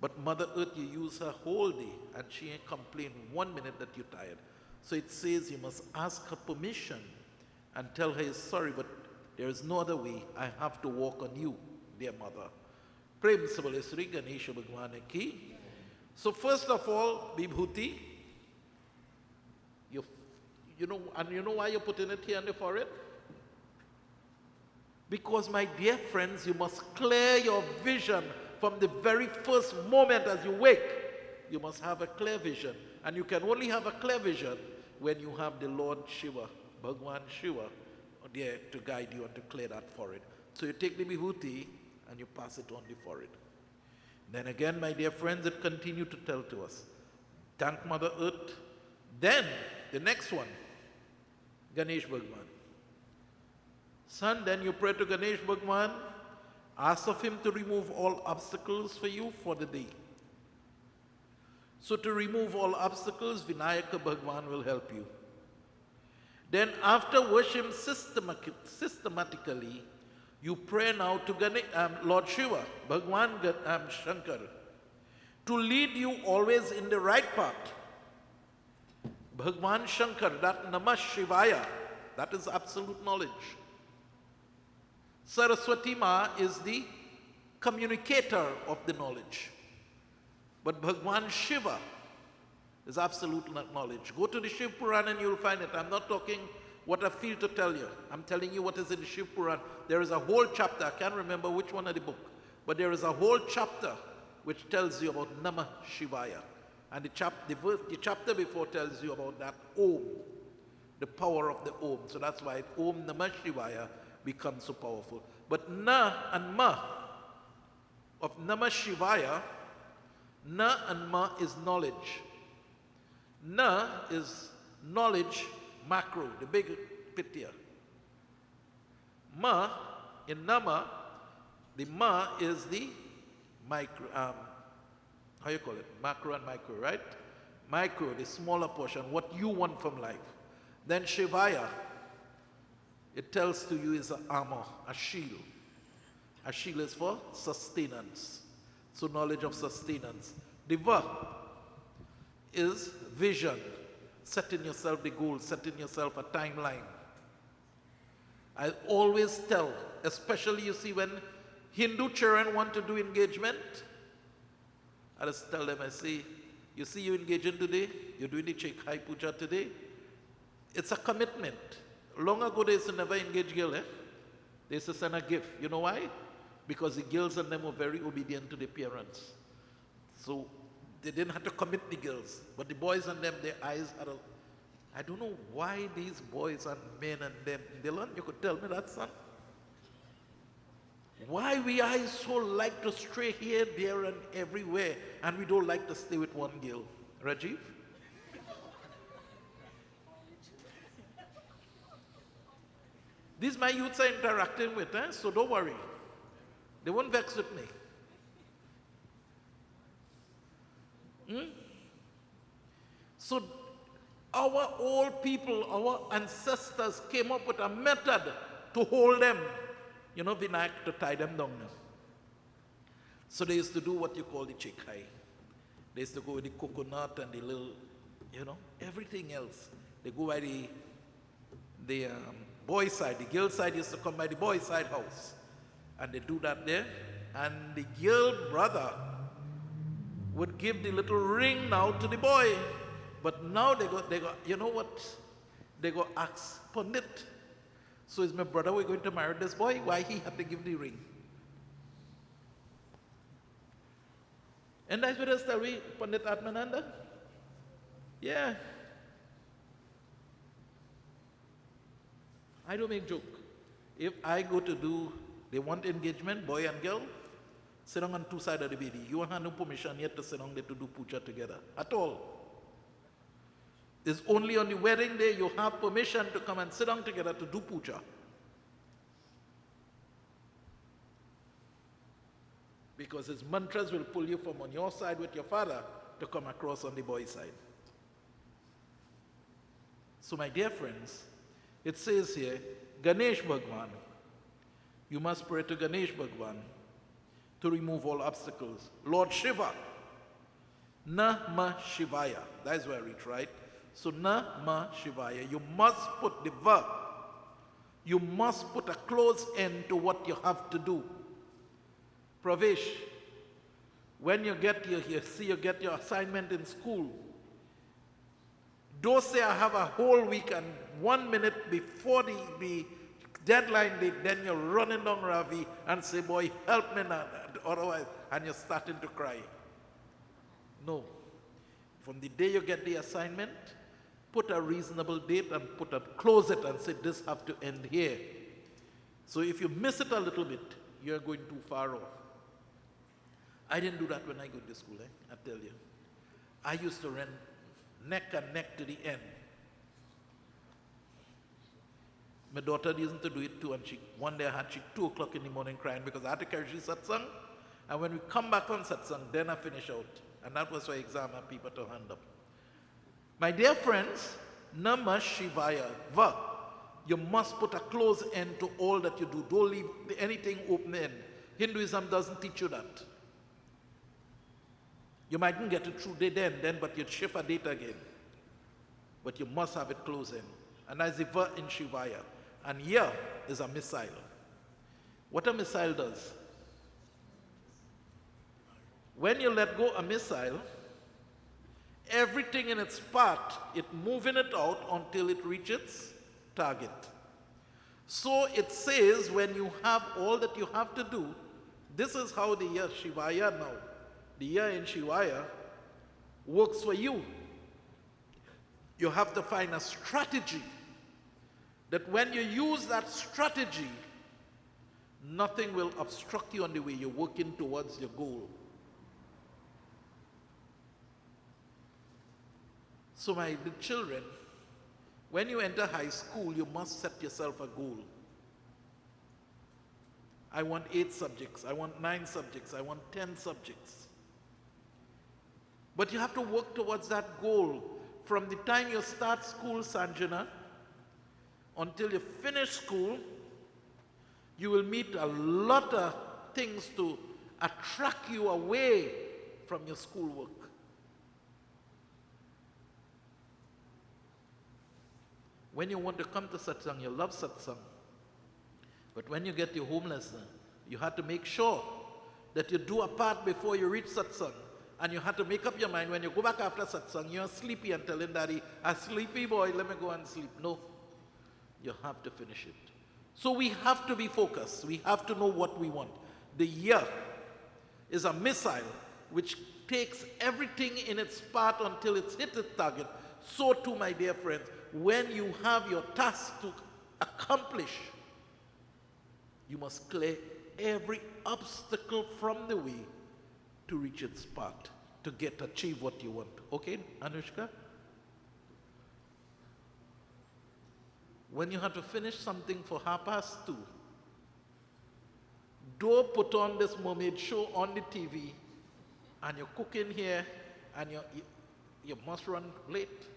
A: But Mother Earth, you use her whole day and she ain't complain 1 minute that you're tired. So it says you must ask her permission and tell her you're sorry, but there is no other way. I have to walk on you, dear mother. Prem sabale Sri Ganesh Bhagwan ki. So first of all, Vibhuti, you know why you're putting it here on the forehead? Because, my dear friends, you must clear your vision from the very first moment as you wake. You must have a clear vision. And you can only have a clear vision when you have the Lord Shiva, Bhagwan Shiva, there to guide you and to clear that forehead. So you take the Vibhuti and you pass it on the forehead. Then again, my dear friends, it continued to tell to us, thank Mother Earth. Then, the next one, Ganesh Bhagwan. Son, then you pray to Ganesh Bhagwan, ask of him to remove all obstacles for you for the day. So to remove all obstacles, Vinayaka Bhagwan will help you. Then after worship systematically, you pray now to Lord Shiva, Bhagwan Shankar, to lead you always in the right path. Bhagwan Shankar, that Namah Shivaya, that is absolute knowledge. Saraswati Ma is the communicator of the knowledge. But Bhagwan Shiva is absolute knowledge. Go to the Shiv Puran and you'll find it. I'm not talking what I feel to tell you. I'm telling you what is in the Shiv Puran. There is a whole chapter, I can't remember which one of the book, but there is a whole chapter which tells you about Namah Shivaya. And the chapter before tells you about that Om, the power of the Om. So that's why Om Namah Shivaya becomes so powerful. But Na and Ma of Namah Shivaya, Na and Ma is knowledge. Na is knowledge, macro, the big picture. Ma, in Nama, the Ma is the micro, how you call it? Macro and micro, right? Micro, the smaller portion, what you want from life. Then Shivaya, it tells to you is an armor, a shield. A shield is for sustenance. So knowledge of sustenance. The Va is vision. Setting yourself the goal, setting yourself a timeline. I always tell, especially you see when Hindu children want to do engagement, I just tell them, I say, you see you engaging today, you're doing the Chekhai Puja today, it's a commitment. Long ago they used to never engage girl, They used to send a gift. You know why? Because the girls and them were very obedient to their parents. So they didn't have to commit the girls. But the boys and them, their eyes are, I don't know why these boys and men and them, Dylan, you could tell me that, son? Why we eyes so like to stray here, there, and everywhere, and we don't like to stay with one girl? Rajiv? These my youths are interacting with, so don't worry. They won't vex with me. So our old people, our ancestors came up with a method to hold them. You know, Vinayak, to tie them down. So they used to do what you call the Chekhai. They used to go with the coconut and the little, everything else. They go by the boy side. The girl side used to come by the boy side house. And they do that there. And the girl brother would give the little ring now to the boy. But now they go, you know what? They go ask Pandit. So is my brother going to marry this boy? Why he had to give the ring? And that's what I tell we, Pandit Atmananda. Yeah. I don't make joke. If I go to do, they want engagement, boy and girl, sit down on two sides of the bed. You won't have no permission yet to sit down there to do puja together. At all. It's only on the wedding day you have permission to come and sit down together to do puja. Because his mantras will pull you from on your side with your father to come across on the boy's side. So my dear friends, it says here, Ganesh Bhagwan. You must pray to Ganesh Bhagwan to remove all obstacles. Lord Shiva, Namah Shivaya. That's where I reach, right? So Namah Shivaya. You must put the verb. You must put a close end to what you have to do. Pravesh, when you get you get your assignment in school, don't say I have a whole week and 1 minute before the deadline date, then you're running down Ravi and say, boy, help me now, otherwise, and you're starting to cry. No. From the day you get the assignment, put a reasonable date and close it and say, this have to end here. So if you miss it a little bit, you're going too far off. I didn't do that when I go to school, I tell you. I used to run neck and neck to the end. My daughter used to do it too, and one day I had 2 o'clock in the morning crying because I had to carry she satsang, and when we come back on satsang, then I finish out. And that was why exam and people to hand up. My dear friends, Namah Shivaya, Va. You must put a close end to all that you do. Don't leave anything open end. Hinduism doesn't teach you that. You mightn't get it through day then, but you'd shift a date again. But you must have it close in. And that's the Va in Shivaya. And here is a missile. What a missile does. When you let go a missile, everything in its path, it moving it out until it reaches target. So it says when you have all that you have to do, this is how the year Shivaya now, the year in Shivaya works for you. You have to find a strategy that when you use that strategy, nothing will obstruct you on the way you're working towards your goal. So my children, when you enter high school, you must set yourself a goal. I want 8 subjects, I want 9 subjects, I want 10 subjects. But you have to work towards that goal from the time you start school, Sanjana, until you finish school. You will meet a lot of things to attract you away from your schoolwork. When you want to come to satsang, you love satsang. But when you get your home lesson, you have to make sure that you do a part before you reach satsang. And you have to make up your mind when you go back after satsang, you're sleepy and telling daddy, a sleepy boy, let me go and sleep. No, you have to finish it. So we have to be focused. We have to know what we want. The year is a missile which takes everything in its path until it's hit its target. So too, my dear friends, when you have your task to accomplish, you must clear every obstacle from the way to reach its path, to achieve what you want. Okay, Anushka? When you have to finish something for 2:30, don't put on this mermaid show on the TV and you're cooking here and you must run late.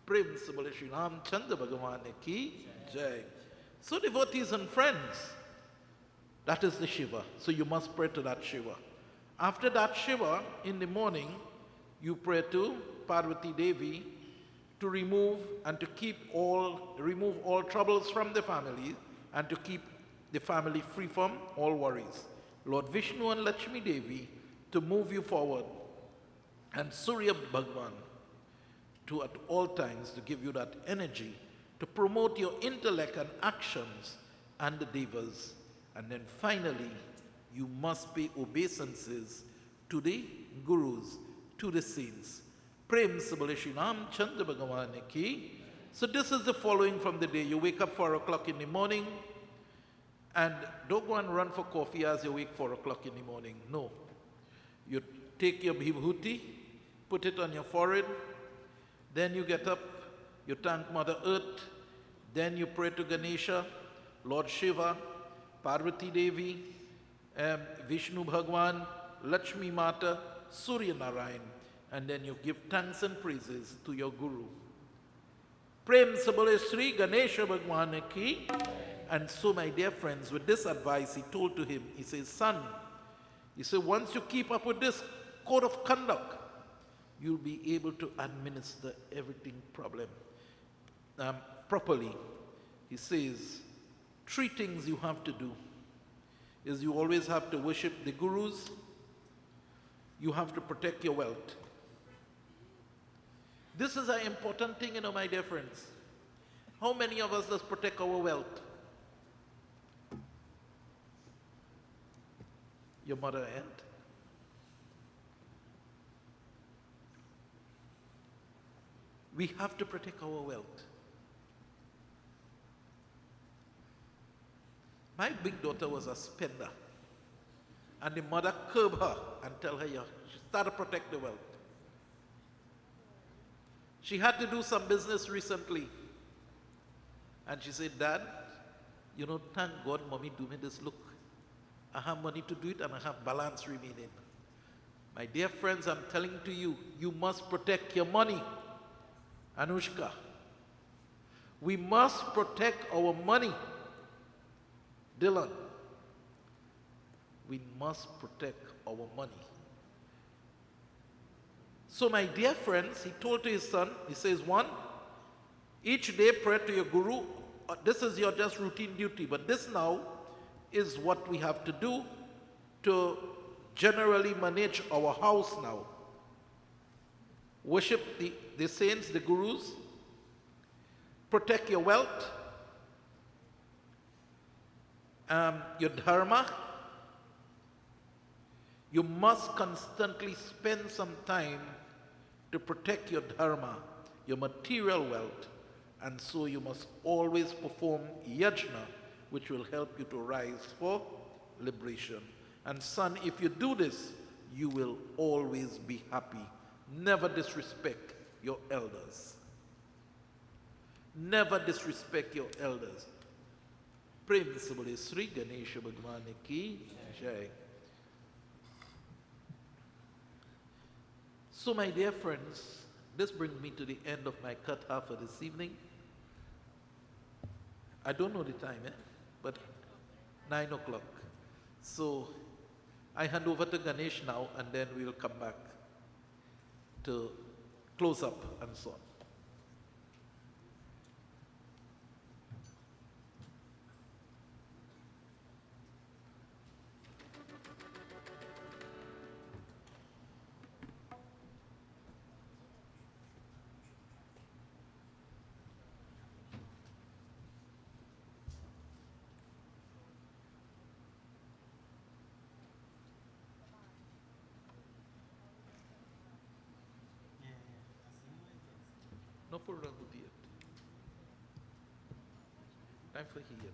A: Prem Sabale Shri Ram Chandra Bhagavan Ki Jai. So devotees and friends, that is the Shiva. So you must pray to that Shiva. After that Shiva, in the morning, you pray to Parvati Devi to remove all troubles from the family and to keep the family free from all worries. Lord Vishnu and Lakshmi Devi to move you forward, and Surya Bhagwan to at all times to give you that energy to promote your intellect and actions and the devas. And then finally, you must pay obeisances to the gurus, to the saints. Prem Sabale Shri Ram Chandra Bhagavan Ki. So this is the following from the day. You wake up 4 o'clock in the morning, and don't go and run for coffee as you wake 4 o'clock in the morning. No. You take your vibhuti, put it on your forehead, then you get up, you thank Mother Earth, then you pray to Ganesha, Lord Shiva, Parvati Devi, Vishnu Bhagwan, Lakshmi Mata, Surya Narayan, and then you give thanks and praises to your Guru. Prem Sabole Sri Ganesha Bhagwan Ki. And so, my dear friends, with this advice, he told to him, he says, son, he said, once you keep up with this code of conduct, you'll be able to administer everything properly. He says, three things you have to do is you always have to worship the gurus, you have to protect your wealth. This is an important thing, my dear friends. How many of us does protect our wealth? Your mother and? We have to protect our wealth. My big daughter was a spender. And the mother curbed her and tell her, she started to protect the wealth. She had to do some business recently. And she said, Dad, thank God mommy do me this. Look, I have money to do it and I have balance remaining. My dear friends, I'm telling to you, you must protect your money. Anushka, we must protect our money. Dylan, we must protect our money. So my dear friends, he told to his son, he says, one, each day pray to your guru. This is your just routine duty, but this now is what we have to do to generally manage our house now. Worship the saints, the gurus, protect your wealth, your dharma. You must constantly spend some time to protect your dharma, your material wealth, and so you must always perform yajna, which will help you to rise for liberation. And son, if you do this, you will always be happy. Never disrespect your elders. Never disrespect your elders. Prem Sabole Sri Ganesha Bhagwan Ki Jai. So my dear friends, this brings me to the end of my katha for this evening. I don't know the time, but 9 o'clock. So I hand over to Ganesh now, and then we'll come back to close up and so on. No problem with it. Time for Hiyat.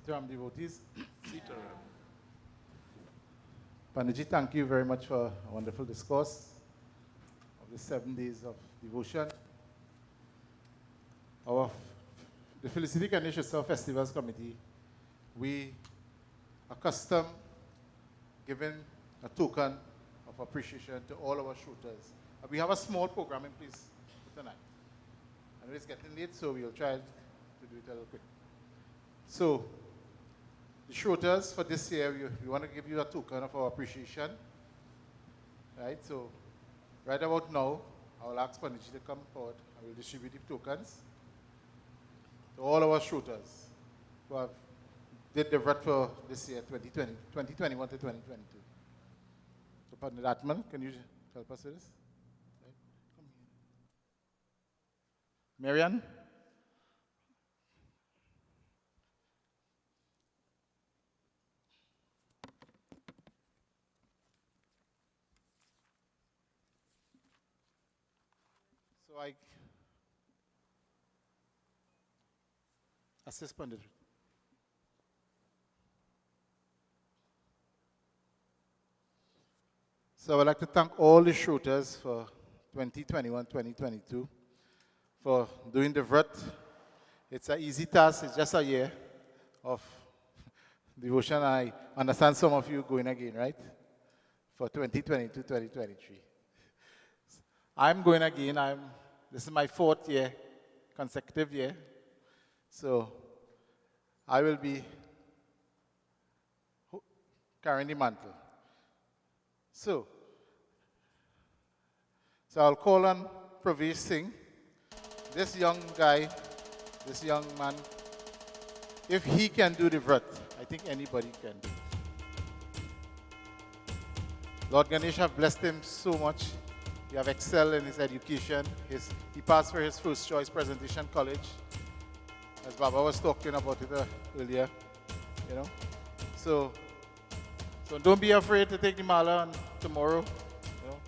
B: Sitaram devotees.
A: Sitaram.
B: Panaji, thank you very much for a wonderful discourse of the 7 days of devotion. The Felicity Ganesh Utsav Festivals Committee, we accustom giving a token of appreciation to all our shooters. We have a small programming piece tonight. I know it's getting late, so we'll try to do it a little quick. So, the shooters for this year, we want to give you a token of our appreciation. right? So right about now, I will ask Panichi to come forward. I will distribute the tokens to all our shooters who have did the rut for this year, 2020, 2021 to 2022. So Partner Atman, can you help us with this? Right. Come here. Marianne? So I assist Pandit. So I would like to thank all the shooters for 2021, 2022 for doing the vrt. It's an easy task. It's just a year of devotion. I understand some of you going again, right? For 2022, 2023. I'm going again. This is my 4th year, consecutive year. So I will be carrying the mantle. So I'll call on Pravesh Singh. This young guy, this young man, if he can do the vrt, I think anybody can do it. Lord Ganesh have blessed him so much. He have excelled in his education. He passed for his first choice presentation college, as Baba was talking about it earlier, you know. So don't be afraid to take the mala on tomorrow. You know.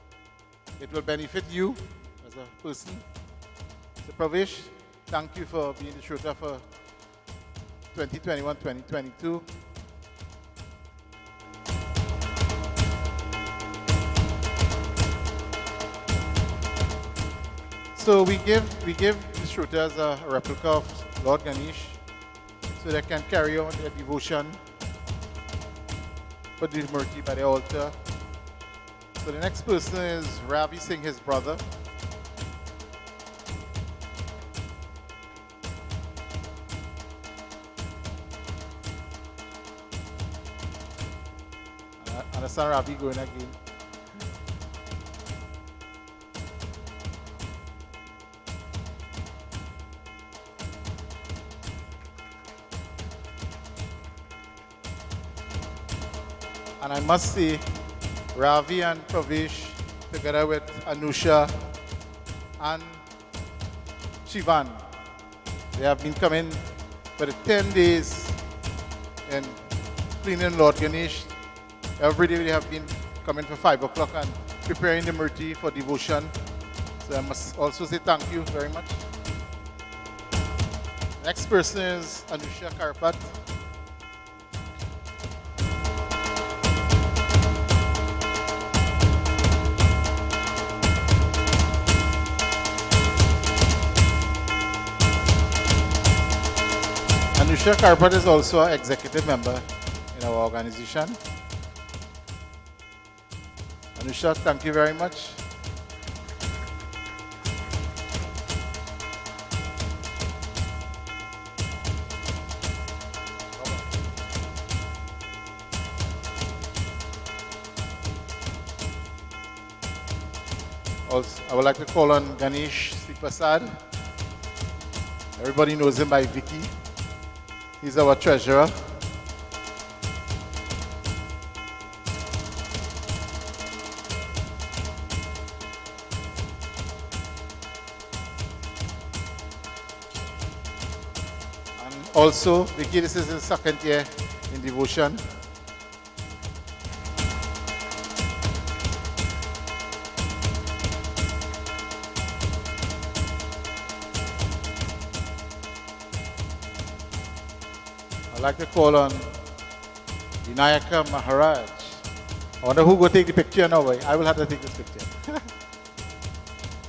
B: It will benefit you as a person. So Pravesh, thank you for being the shooter for 2021, 2022. So we give the shooters a replica of Lord Ganesh so they can carry on their devotion for the Murti by the altar. So the next person is Ravi Singh, his brother. And I saw Ravi going again. And I must say, Ravi and Pravesh, together with Anusha and Shivan, they have been coming for the 10 days and cleaning Lord Ganesh. Every day they have been coming for 5 o'clock and preparing the Murti for devotion. So I must also say thank you very much. Next person is Anusha Karpat. Anusha Karpat is also an executive member in our organization. Anusha, thank you very much. Also, I would like to call on Ganesh Sipasad. Everybody knows him by Vicky. He's our treasurer. And also, Vicky, this is his 2nd year in devotion. I'd like to call on Vinayaka Maharaj. I wonder who will take the picture now. I will have to take this picture.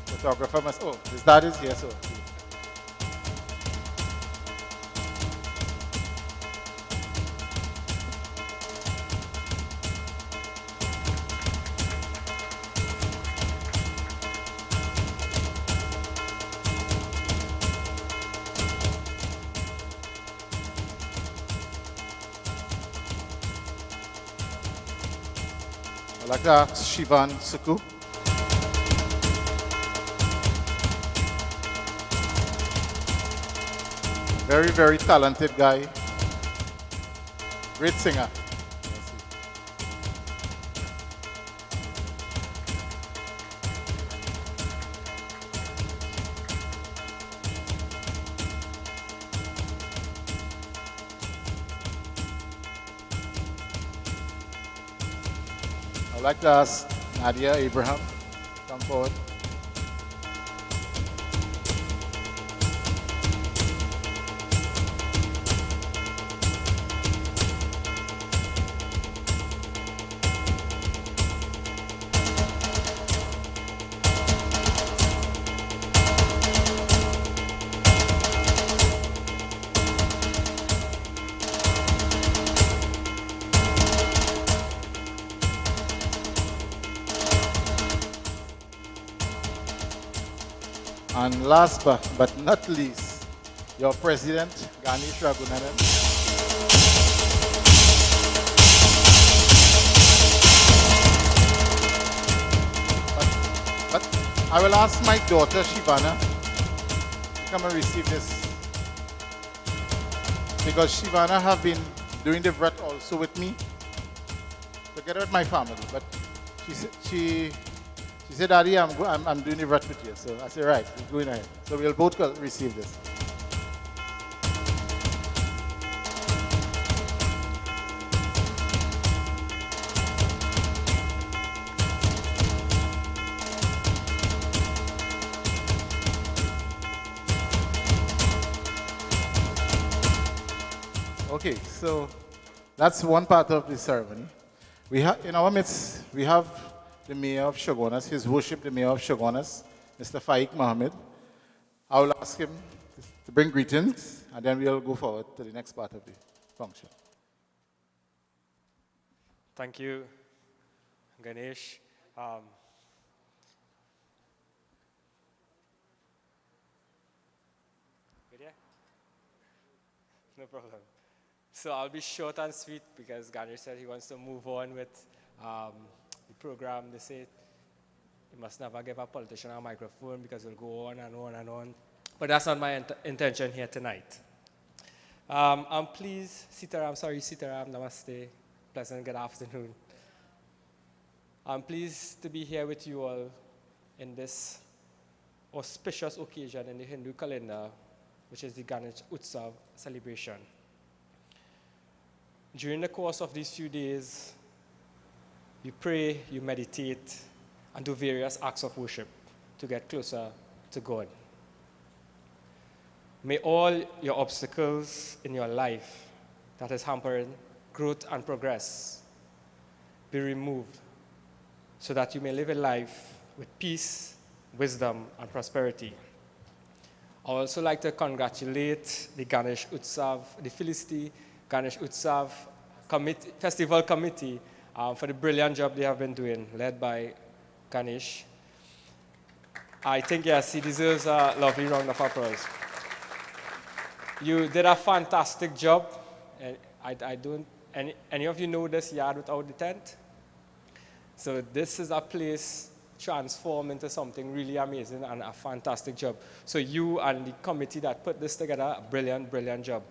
B: Photographer must. Oh, his dad is here, so. I'd like to ask Shivan Suku. Very, very talented guy. Great singer. I'd like to ask Nadia Abraham to come forward. And last but not least, your president, Ganesh. But I will ask my daughter, Shivana, to come and receive this. Because Shivana have been doing the vrat also with me, together with my family. But she said, Daddy, I'm doing the vrat with you. So I said, right, we're going ahead. So we'll both receive this. Okay, so that's one part of the ceremony. We have in our midst, we have the Mayor of Shogunas, His Worship, the Mayor of Shogunas, Mr. Faik Mohammed. I will ask him to bring greetings, and then we'll go forward to the next part of the function.
C: Thank you, Ganesh. No problem. So I'll be short and sweet because Ganesh said he wants to move on with the program. They say you must never give a politician a microphone because it'll go on and on and on. But that's not my intention here tonight. I'm pleased, Sitaram, namaste, pleasant good afternoon. I'm pleased to be here with you all in this auspicious occasion in the Hindu calendar, which is the Ganesh Utsav celebration. During the course of these few days, you pray, you meditate, and do various acts of worship to get closer to God. May all your obstacles in your life that is hampering growth and progress be removed so that you may live a life with peace, wisdom, and prosperity. I would also like to congratulate the Ganesh Utsav, the Felicity Ganesh Utsav Festival Committee for the brilliant job they have been doing, led by Ganesh. I think, yes, he deserves a lovely round of applause. You did a fantastic job. And I don't, any of you know this yard without the tent? So this is a place transformed into something really amazing and a fantastic job. So you and the committee that put this together, a brilliant, brilliant job.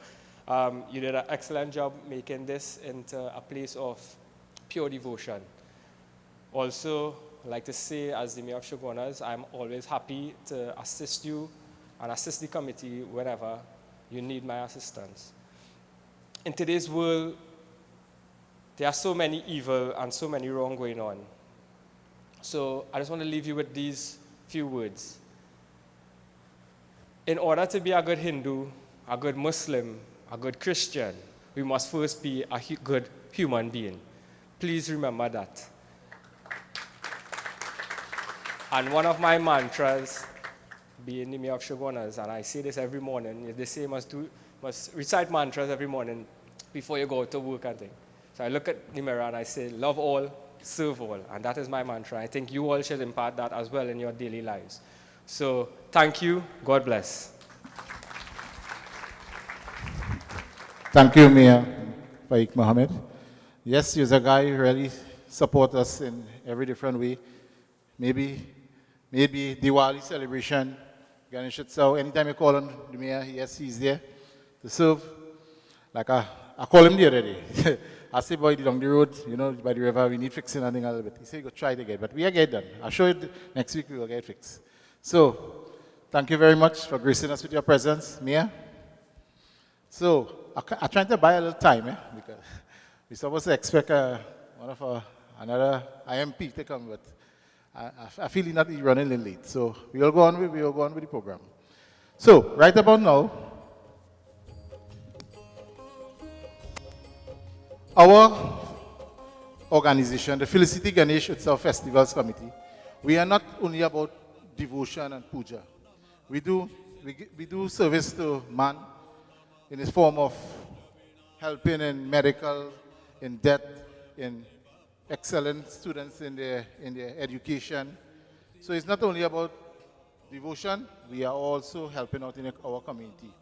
C: You did an excellent job making this into a place of pure devotion. Also, I'd like to say, as the Mayor of Shogunas, I'm always happy to assist you and assist the committee whenever you need my assistance. In today's world, there are so many evil and so many wrong going on. So I just want to leave you with these few words. In order to be a good Hindu, a good Muslim, a good Christian, we must first be a good human being. Please remember that. And one of my mantras, being the Mayor of Shogunas, and I say this every morning, they say must recite mantras every morning before you go to work and things. So I look at the mirror and I say, love all, serve all. And that is my mantra. I think you all should impart that as well in your daily lives. So thank you. God bless.
B: Thank you, Mayor Faik Mohammed. Yes, you're a guy who really support us in every different way. Maybe Diwali celebration, Ganesh Utsav, anytime you call on the mayor, yes, he's there to serve. Like I call him the other day. I say, boy, along the road, by the river, we need fixing a thing a little bit. He said, go try it again. But we are get done. I'll show you next week, we will get fixed. So, thank you very much for gracing us with your presence, Mia. So, I'm trying to buy a little time, because we're supposed to expect another IMP to come, but I feel he's not running a little late. So, we will go on with the program. So, right about now, our organization, the Felicity Ganesh Utsav Festivals Committee, we are not only about devotion and puja. We do service to man in the form of helping in medical, in debt, in excellent students in their education. So it's not only about devotion, we are also helping out in our community.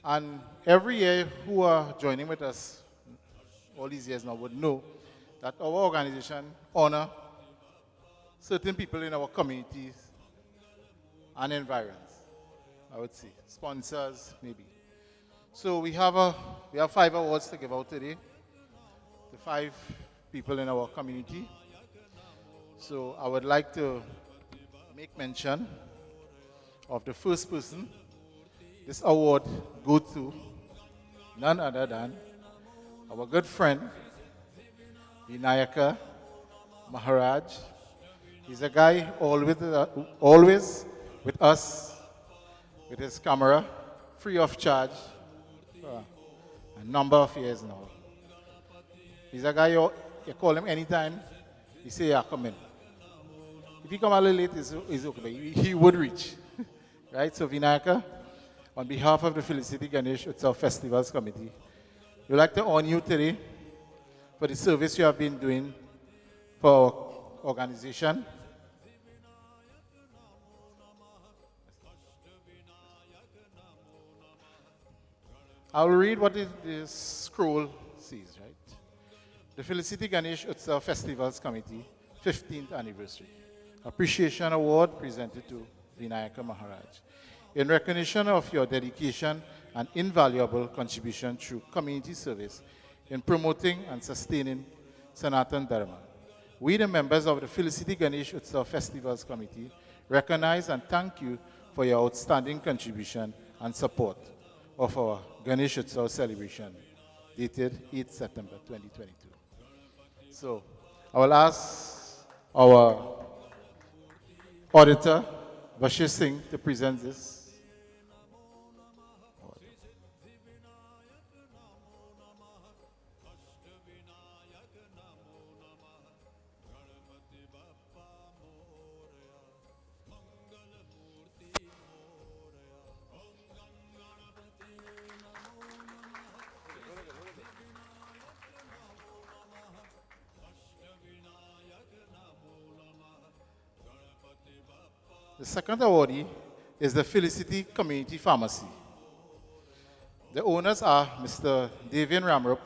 B: And every year who are joining with us all these years now would know that our organization honor certain people in our communities and environs, I would say, sponsors maybe. So we have 5 awards to give out today to 5 people in our community. So I would like to make mention of the first person. This award goes to none other than our good friend, Vinayaka Maharaj. He's a guy always with us, with his camera, free of charge, for a number of years now. He's a guy, you call him anytime, he say, yeah, come in. If he come a little late, it's okay, but he would reach. Right? So Vinayaka, on behalf of the Felicity Ganesh Utsav Festivals Committee, we'd like to honor you today for the service you have been doing for our organization. I'll read what this scroll says, right? The Felicity Ganesh Utsav Festivals Committee, 15th Anniversary. Appreciation Award presented to Vinayaka Maharaj. In recognition of your dedication and invaluable contribution through community service in promoting and sustaining Sanatan Dharma, we, the members of the Felicity Ganesh Utsav Festivals Committee, recognize and thank you for your outstanding contribution and support of our Ganesh Utsav celebration, dated 8 September 2022. So, I will ask our auditor, Bashir Singh, to present this. The second awardee is the Felicity Community Pharmacy. The owners are Mr. Davian Ramrup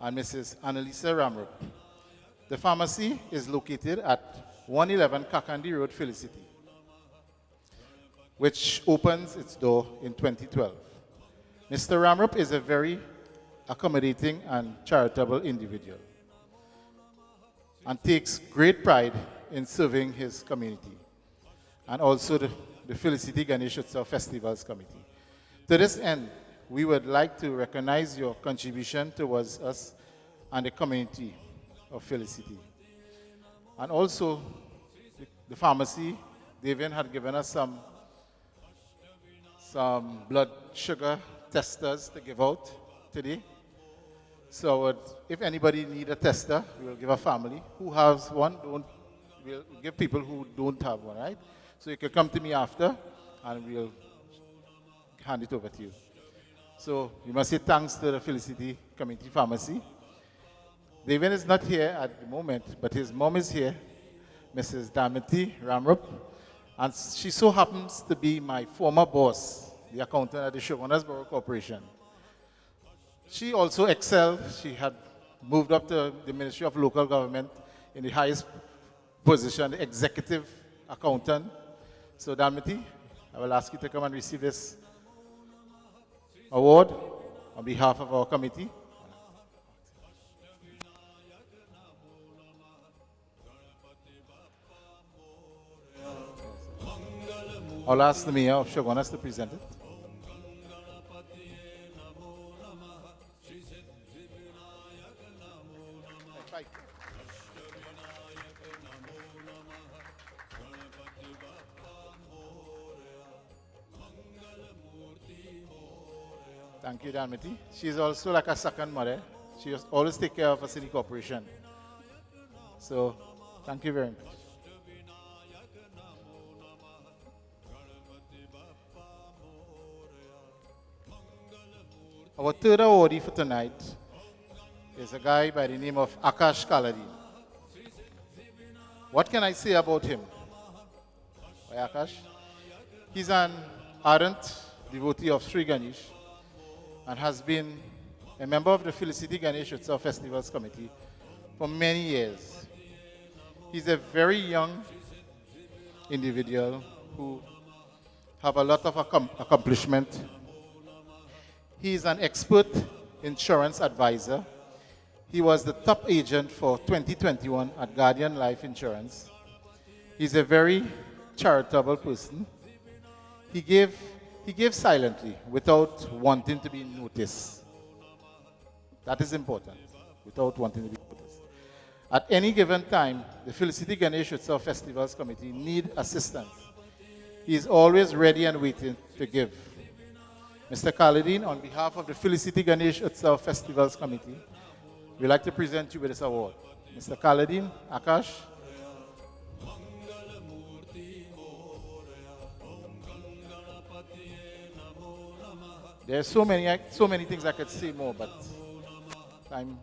B: and Mrs. Annalisa Ramrup. The pharmacy is located at 111 Kakandi Road, Felicity, which opens its door in 2012. Mr. Ramrup is a very accommodating and charitable individual and takes great pride in serving his community, and also the Felicity Ganesh Utsav Festivals Committee. To this end, we would like to recognize your contribution towards us and the community of Felicity. And also, the pharmacy, Davian had given us some blood sugar testers to give out today. So if anybody need a tester, we will give a family. Who has one, we'll give people who don't have one, right? So you can come to me after, and we'll hand it over to you. So you must say thanks to the Felicity Community Pharmacy. Davian is not here at the moment, but his mom is here, Mrs. Damati Ramrup, and she so happens to be my former boss, the accountant at the Shogunasboro Corporation. She also excelled. She had moved up to the Ministry of Local Government in the highest position, the executive accountant. So, Dalmati, I will ask you to come and receive this award on behalf of our committee. I'll ask the Mayor of Shogunas to present it. Thank you, Dalmati. She's also like a second mother. She always take care of a city corporation. So, thank you very much. Our third awardee for tonight is a guy by the name of Akash Kaladin. What can I say about him? Why Akash? He's an ardent devotee of Sri Ganesh and has been a member of the Felicity Ganesh Utsav Festivals Committee for many years. He's a very young individual who have a lot of accomplishment. He is an expert insurance advisor. He was the top agent for 2021 at Guardian Life Insurance. He's a very charitable person. He gave silently without wanting to be noticed. That is important, without wanting to be noticed. At any given time, the Felicity Ganesh Utsav Festivals Committee need assistance. He is always ready and waiting to give. Mr. Kaladin, on behalf of the Felicity Ganesh Utsav Festivals Committee, we'd like to present you with this award. Mr. Kaladin, Akash. There are so many things I could say more, but time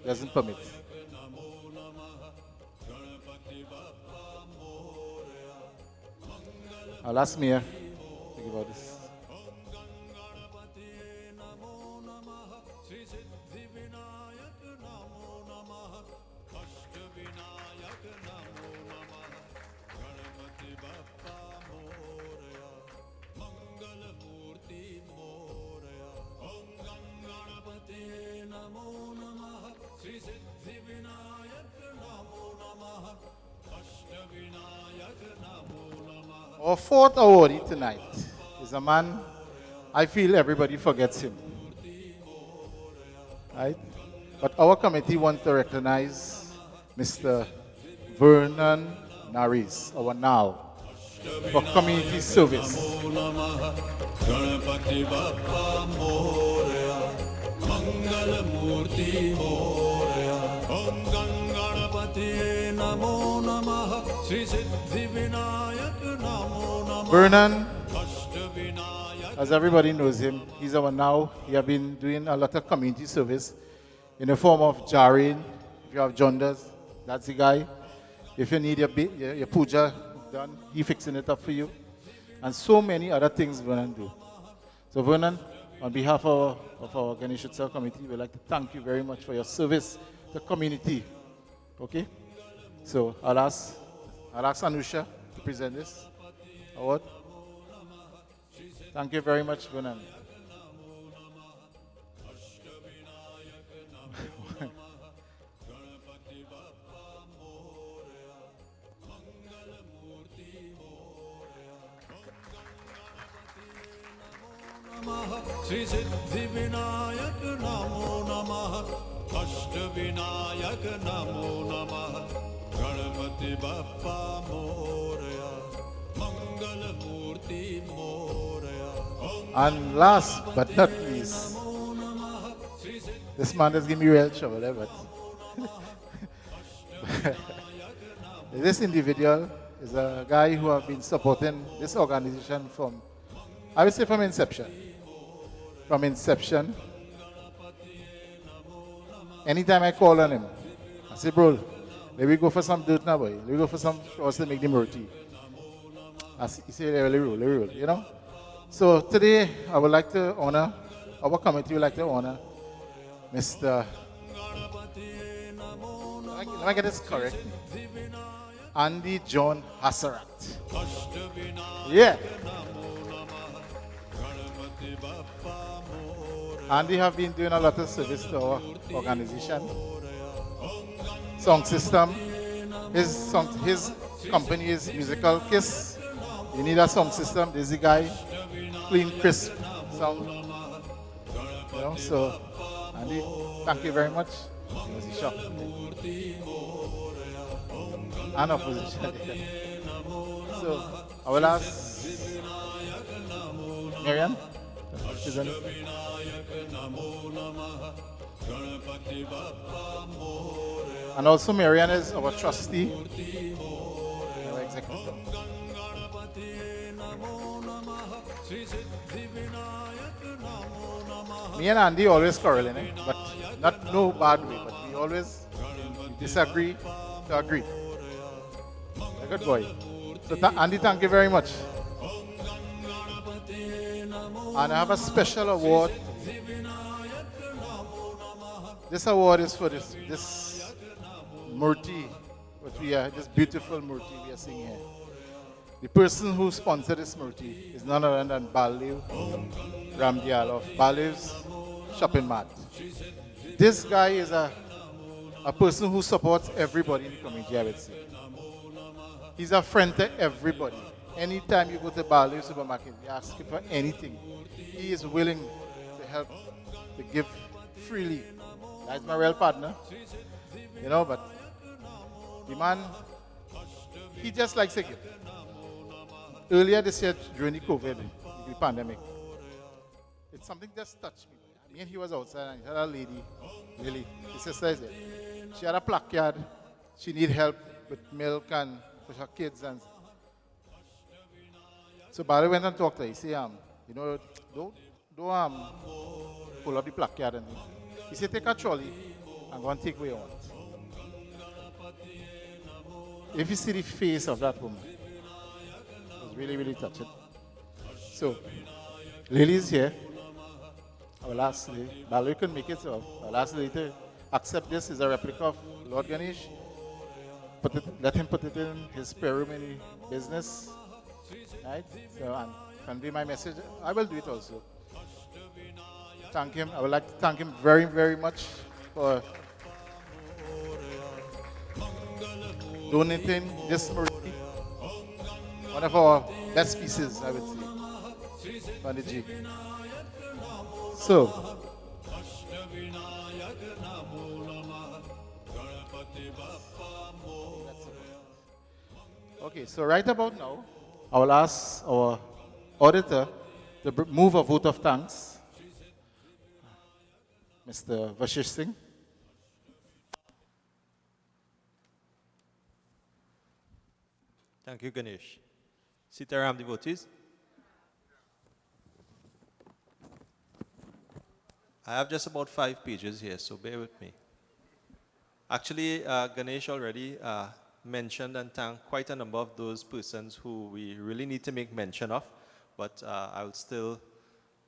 B: doesn't permit. I'll ask Mayor to give out this. Our fourth awardee tonight is a man I feel everybody forgets him. Right? But our committee wants to recognize Mr. Vernon Naris, our now, for community service. Vernon, as everybody knows him, he's our now. He has been doing a lot of community service in the form of jarring. If you have jaundice, that's the guy. If you need your puja done, he fixing it up for you. And so many other things Vernon do. So Vernon, on behalf of our Ganesh Utsav committee, we'd like to thank you very much for your service to the community. Okay? So I'll ask Anusha to present this award. Thank you very much, Vernon.
D: Sri Siddhi Vinayak Namo Namah Ashta Vinayak Namo Namah Ganapati Bappa Moria Mangala Murti Moria.
B: And last but not least, this man has given me real trouble, but this individual is a guy who has been supporting this organization from, I would say, from inception. From inception. Anytime I call on him, I say, bro, let me go for some dirt now, boy. Let me go for some straws to make them roti. He said, let me roll, you know. So today, I would like to honor, our committee would like to honor Mr. let me get this correct. Andy John Hassarat. Yeah. Andy have been doing a lot of service to our organization. Song system. His company is Musical Kiss. You need a song system. This is the guy. Clean, crisp sound. You know, so Andy, thank you very much. It was a shock. And opposition. So I will ask Marianne. And also Marianne is our trustee, our executive. Me and Andy always quarreling, but not no bad way, but we always disagree to agree. A good boy. So Andy, thank you very much. And I have a special award. This award is for this Murti, this beautiful Murti we are seeing here. The person who sponsored this Murti is none other than Baliv Ramdial of Baliv's Shopping Mart. This guy is a person who supports everybody in the community, I would say. He's a friend to everybody. Anytime you go to Baliv supermarket, you ask him for anything, he is willing to help, to give freely. That's my real partner. You know, but the man, he just likes to give. Earlier this year, during the COVID, the pandemic, it's something just touched me. Me and he was outside, and he had a lady, Lily, his sister is there. She had a placard. She need help with milk and for her kids. And so Barry went and talked to her. He said, you know, don't pull up the placard. And he said, take a trolley and go and take what you want. If you see the face of that woman, it's really, really touching. So, Lily's here. I will ask Lily. Barry can make it, so I'll ask Lily to accept this as a replica of Lord Ganesh. Let him put it in his spare room in the business. Right? So, and convey my message. I will do it also. Thank him. I would like to thank him very, very much for donating this Murti. One of our best pieces, I would say. Panditji. So, okay, so right about now, I will ask our auditor to move a vote of thanks. Mr. Vashish Singh.
E: Thank you, Ganesh. Sitaram, devotees. I have just about 5 pages here, so bear with me. Actually, Ganesh already mentioned and thanked quite a number of those persons who we really need to make mention of, but I will still,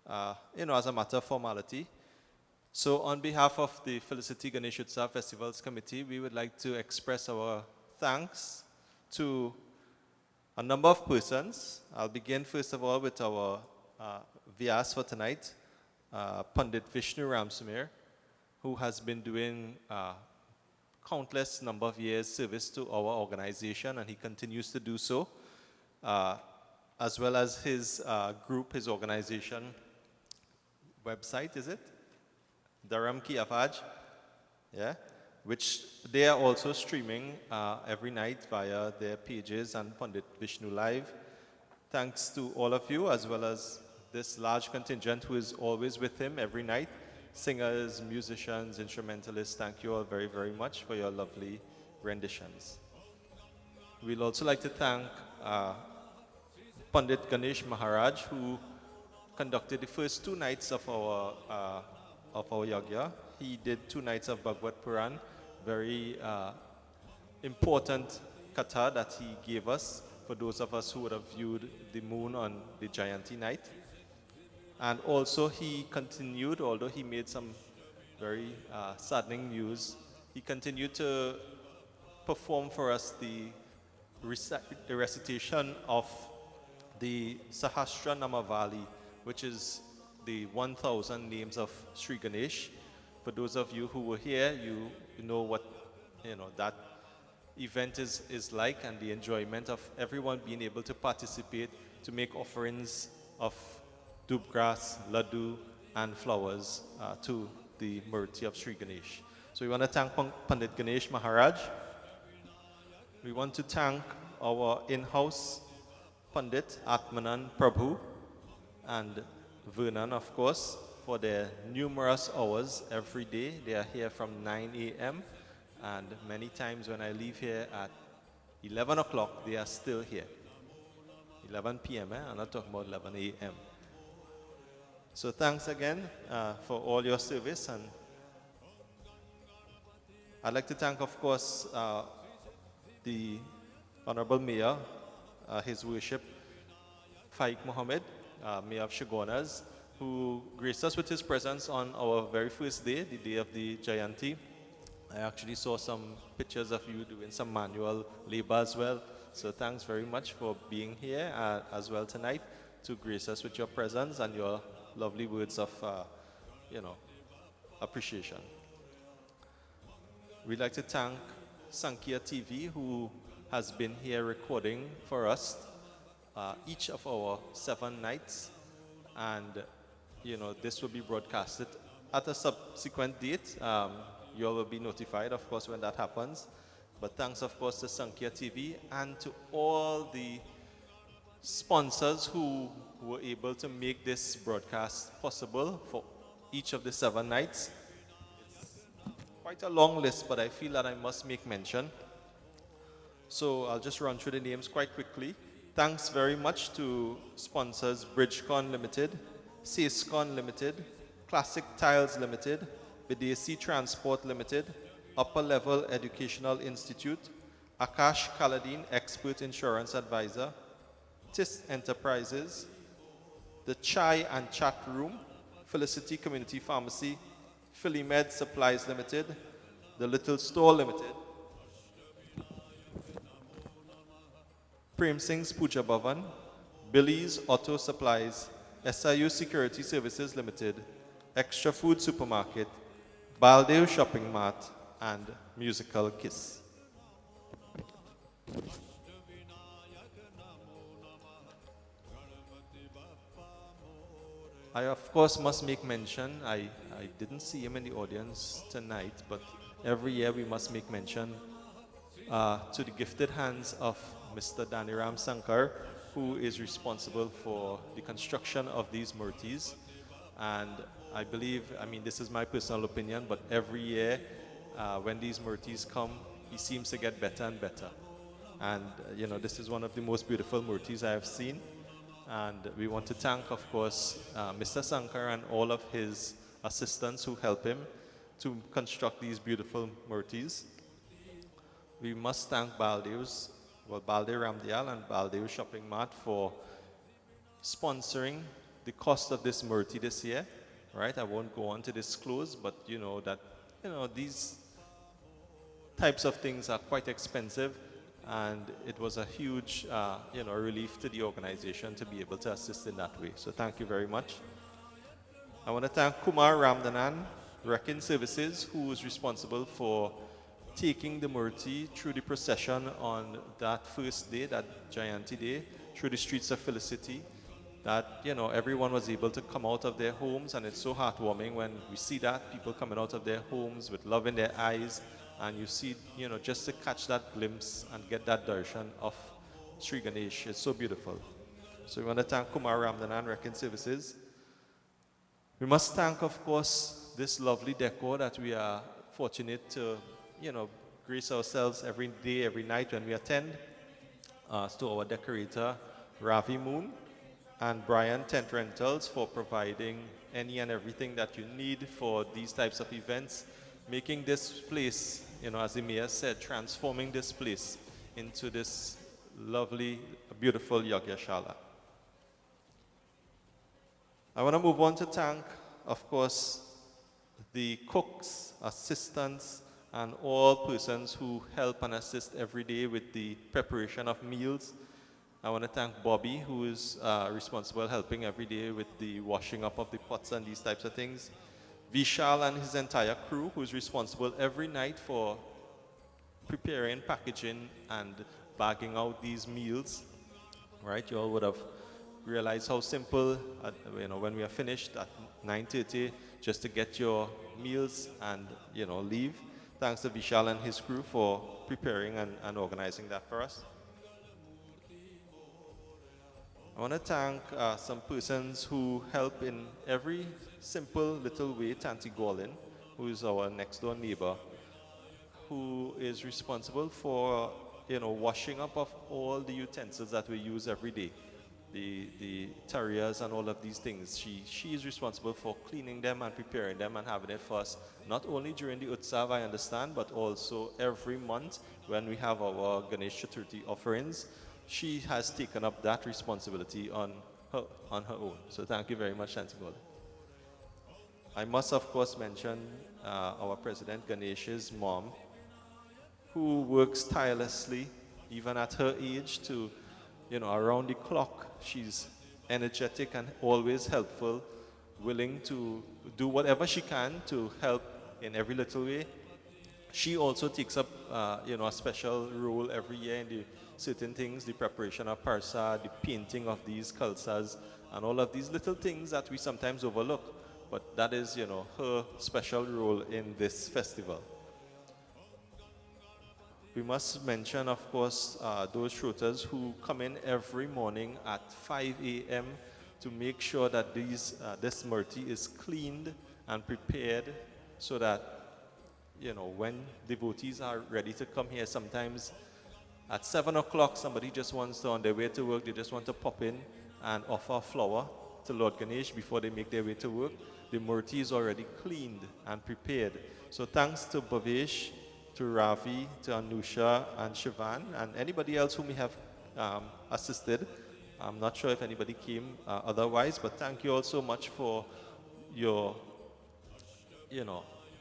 E: as a matter of formality. So on behalf of the Felicity Ganesh Utsav Festivals Committee, we would like to express our thanks to a number of persons. I'll begin first of all with our Vyas for tonight, Pandit Vishnu Ramsumir, who has been doing countless number of years service to our organization, and he continues to do so, as well as his group, his organization website, is it? Dharam Ki Afaj, yeah, which they are also streaming every night via their pages and Pandit Vishnu Live. Thanks to all of you, as well as this large contingent who is always with him every night. Singers, musicians, instrumentalists, thank you all very, very much for your lovely renditions. We'd also like to thank Pandit Ganesh Maharaj, who conducted the first 2 nights of our Yagna. He did 2 nights of Bhagavad Puran, very important katha that he gave us for those of us who would have viewed the moon on the Jayanti night. And also he continued, although he made some very saddening news, he continued to perform for us the recitation of the Sahasra Namavali, which is the 1,000 names of Sri Ganesh. For those of you who were here, you know what that event is like, and the enjoyment of everyone being able to participate to make offerings of dubgrass, laddu, and flowers to the Murti of Sri Ganesh. So we want to thank Pandit Ganesh Maharaj. We want to thank our in-house Pandit Atmanan Prabhu and Vernon, of course, for their numerous hours every day. They are here from 9 a.m. and many times when I leave here at 11 o'clock, they are still here. 11 p.m., I'm not talking about 11 a.m. So thanks again for all your service, and I'd like to thank, of course, the Honorable Mayor, His Worship Faik Mohammed, Mayor of Shagonas, who graced us with his presence on our very first day, the day of the Jayanti. I actually saw some pictures of you doing some manual labor as well. So thanks very much for being here as well tonight to grace us with your presence and your lovely words of, appreciation. We'd like to thank Sankhya TV, who has been here recording for us each of our 7 nights. And, this will be broadcasted at a subsequent date. You all will be notified, of course, when that happens. But thanks, of course, to Sankhya TV and to all the sponsors who were able to make this broadcast possible for each of the 7 nights. It's quite a long list, but I feel that I must make mention. So I'll just run through the names quite quickly. Thanks very much to sponsors Bridgecon Limited, Sascon Limited, Classic Tiles Limited, Videsi Transport Limited, Upper Level Educational Institute, Akash Kaladin Expert Insurance Advisor, TIS Enterprises, the Chai and Chat Room, Felicity Community Pharmacy, Philimed Supplies Limited, the Little Store Limited, Prem Singh's Puja Bhavan, Billy's Auto Supplies, SIU Security Services Limited, Extra Food Supermarket, Baldev Shopping Mart, and Musical Kiss. I, of course, must make mention, I didn't see him in the audience tonight, but every year we must make mention to the gifted hands of Mr. Daniram Sankar, who is responsible for the construction of these murtis. And I believe, this is my personal opinion, but every year when these murtis come, he seems to get better and better. And, this is one of the most beautiful murtis I have seen. And we want to thank, of course, Mr. Sankar and all of his assistants who help him to construct these beautiful murtis. We must thank Baldev Ramdial and Baldev Shopping Mart for sponsoring the cost of this murti this year, right? I won't go on to disclose, but these types of things are quite expensive, and it was a huge, relief to the organization to be able to assist in that way. So thank you very much. I want to thank Kumar Ramdanan, Wrecking Services, who is responsible for taking the murti through the procession on that first day, that Jayanti day, through the streets of Felicity, that, everyone was able to come out of their homes, and it's so heartwarming when we see that, people coming out of their homes with love in their eyes, and you see, just to catch that glimpse and get that darshan of Sri Ganesh, it's so beautiful. So we want to thank Kumar Ramdanan, Wrecking Services. We must thank, of course, this lovely decor that we are fortunate to grace ourselves every day, every night when we attend, to our decorator, Ravi Moon, and Brian Tent Rentals for providing any and everything that you need for these types of events, making this place, as the mayor said, transforming this place into this lovely, beautiful Yagyashala. I want to move on to thank, of course, the cooks, assistants, and all persons who help and assist every day with the preparation of meals. I want to thank Bobby, who is responsible helping every day with the washing up of the pots and these types of things. Vishal and his entire crew, who is responsible every night for preparing, packaging, and bagging out these meals. Right, you all would have realized how simple, when we are finished at 9:30, just to get your meals and leave. Thanks to Vishal and his crew for preparing and organizing that for us. I want to thank some persons who help in every simple little way. Tanti Golin, who is our next door neighbor, who is responsible for washing up of all the utensils that we use every day, the terriers and all of these things. She is responsible for cleaning them and preparing them and having it for us, not only during the Utsav, I understand, but also every month when we have our Ganesh Chaturthi offerings. She has taken up that responsibility on her own. So thank you very much, Shanti Golin. I must, of course, mention our President Ganesh's mom, who works tirelessly, even at her age, to, around the clock. She's energetic and always helpful, willing to do whatever she can to help in every little way. She also takes up, a special role every year in the certain things, the preparation of parsa, the painting of these kalsas, and all of these little things that we sometimes overlook. But that is, her special role in this festival. We must mention, of course, those shooters who come in every morning at 5 a.m. to make sure that this murti is cleaned and prepared so that, when devotees are ready to come here, sometimes at 7 o'clock, somebody just wants to, on their way to work, they just want to pop in and offer a flower to Lord Ganesh before they make their way to work. The murti is already cleaned and prepared. So thanks to Bhavesh, to Ravi, to Anusha and Shivan, and anybody else who may have assisted. I'm not sure if anybody came otherwise, but thank you all so much for your,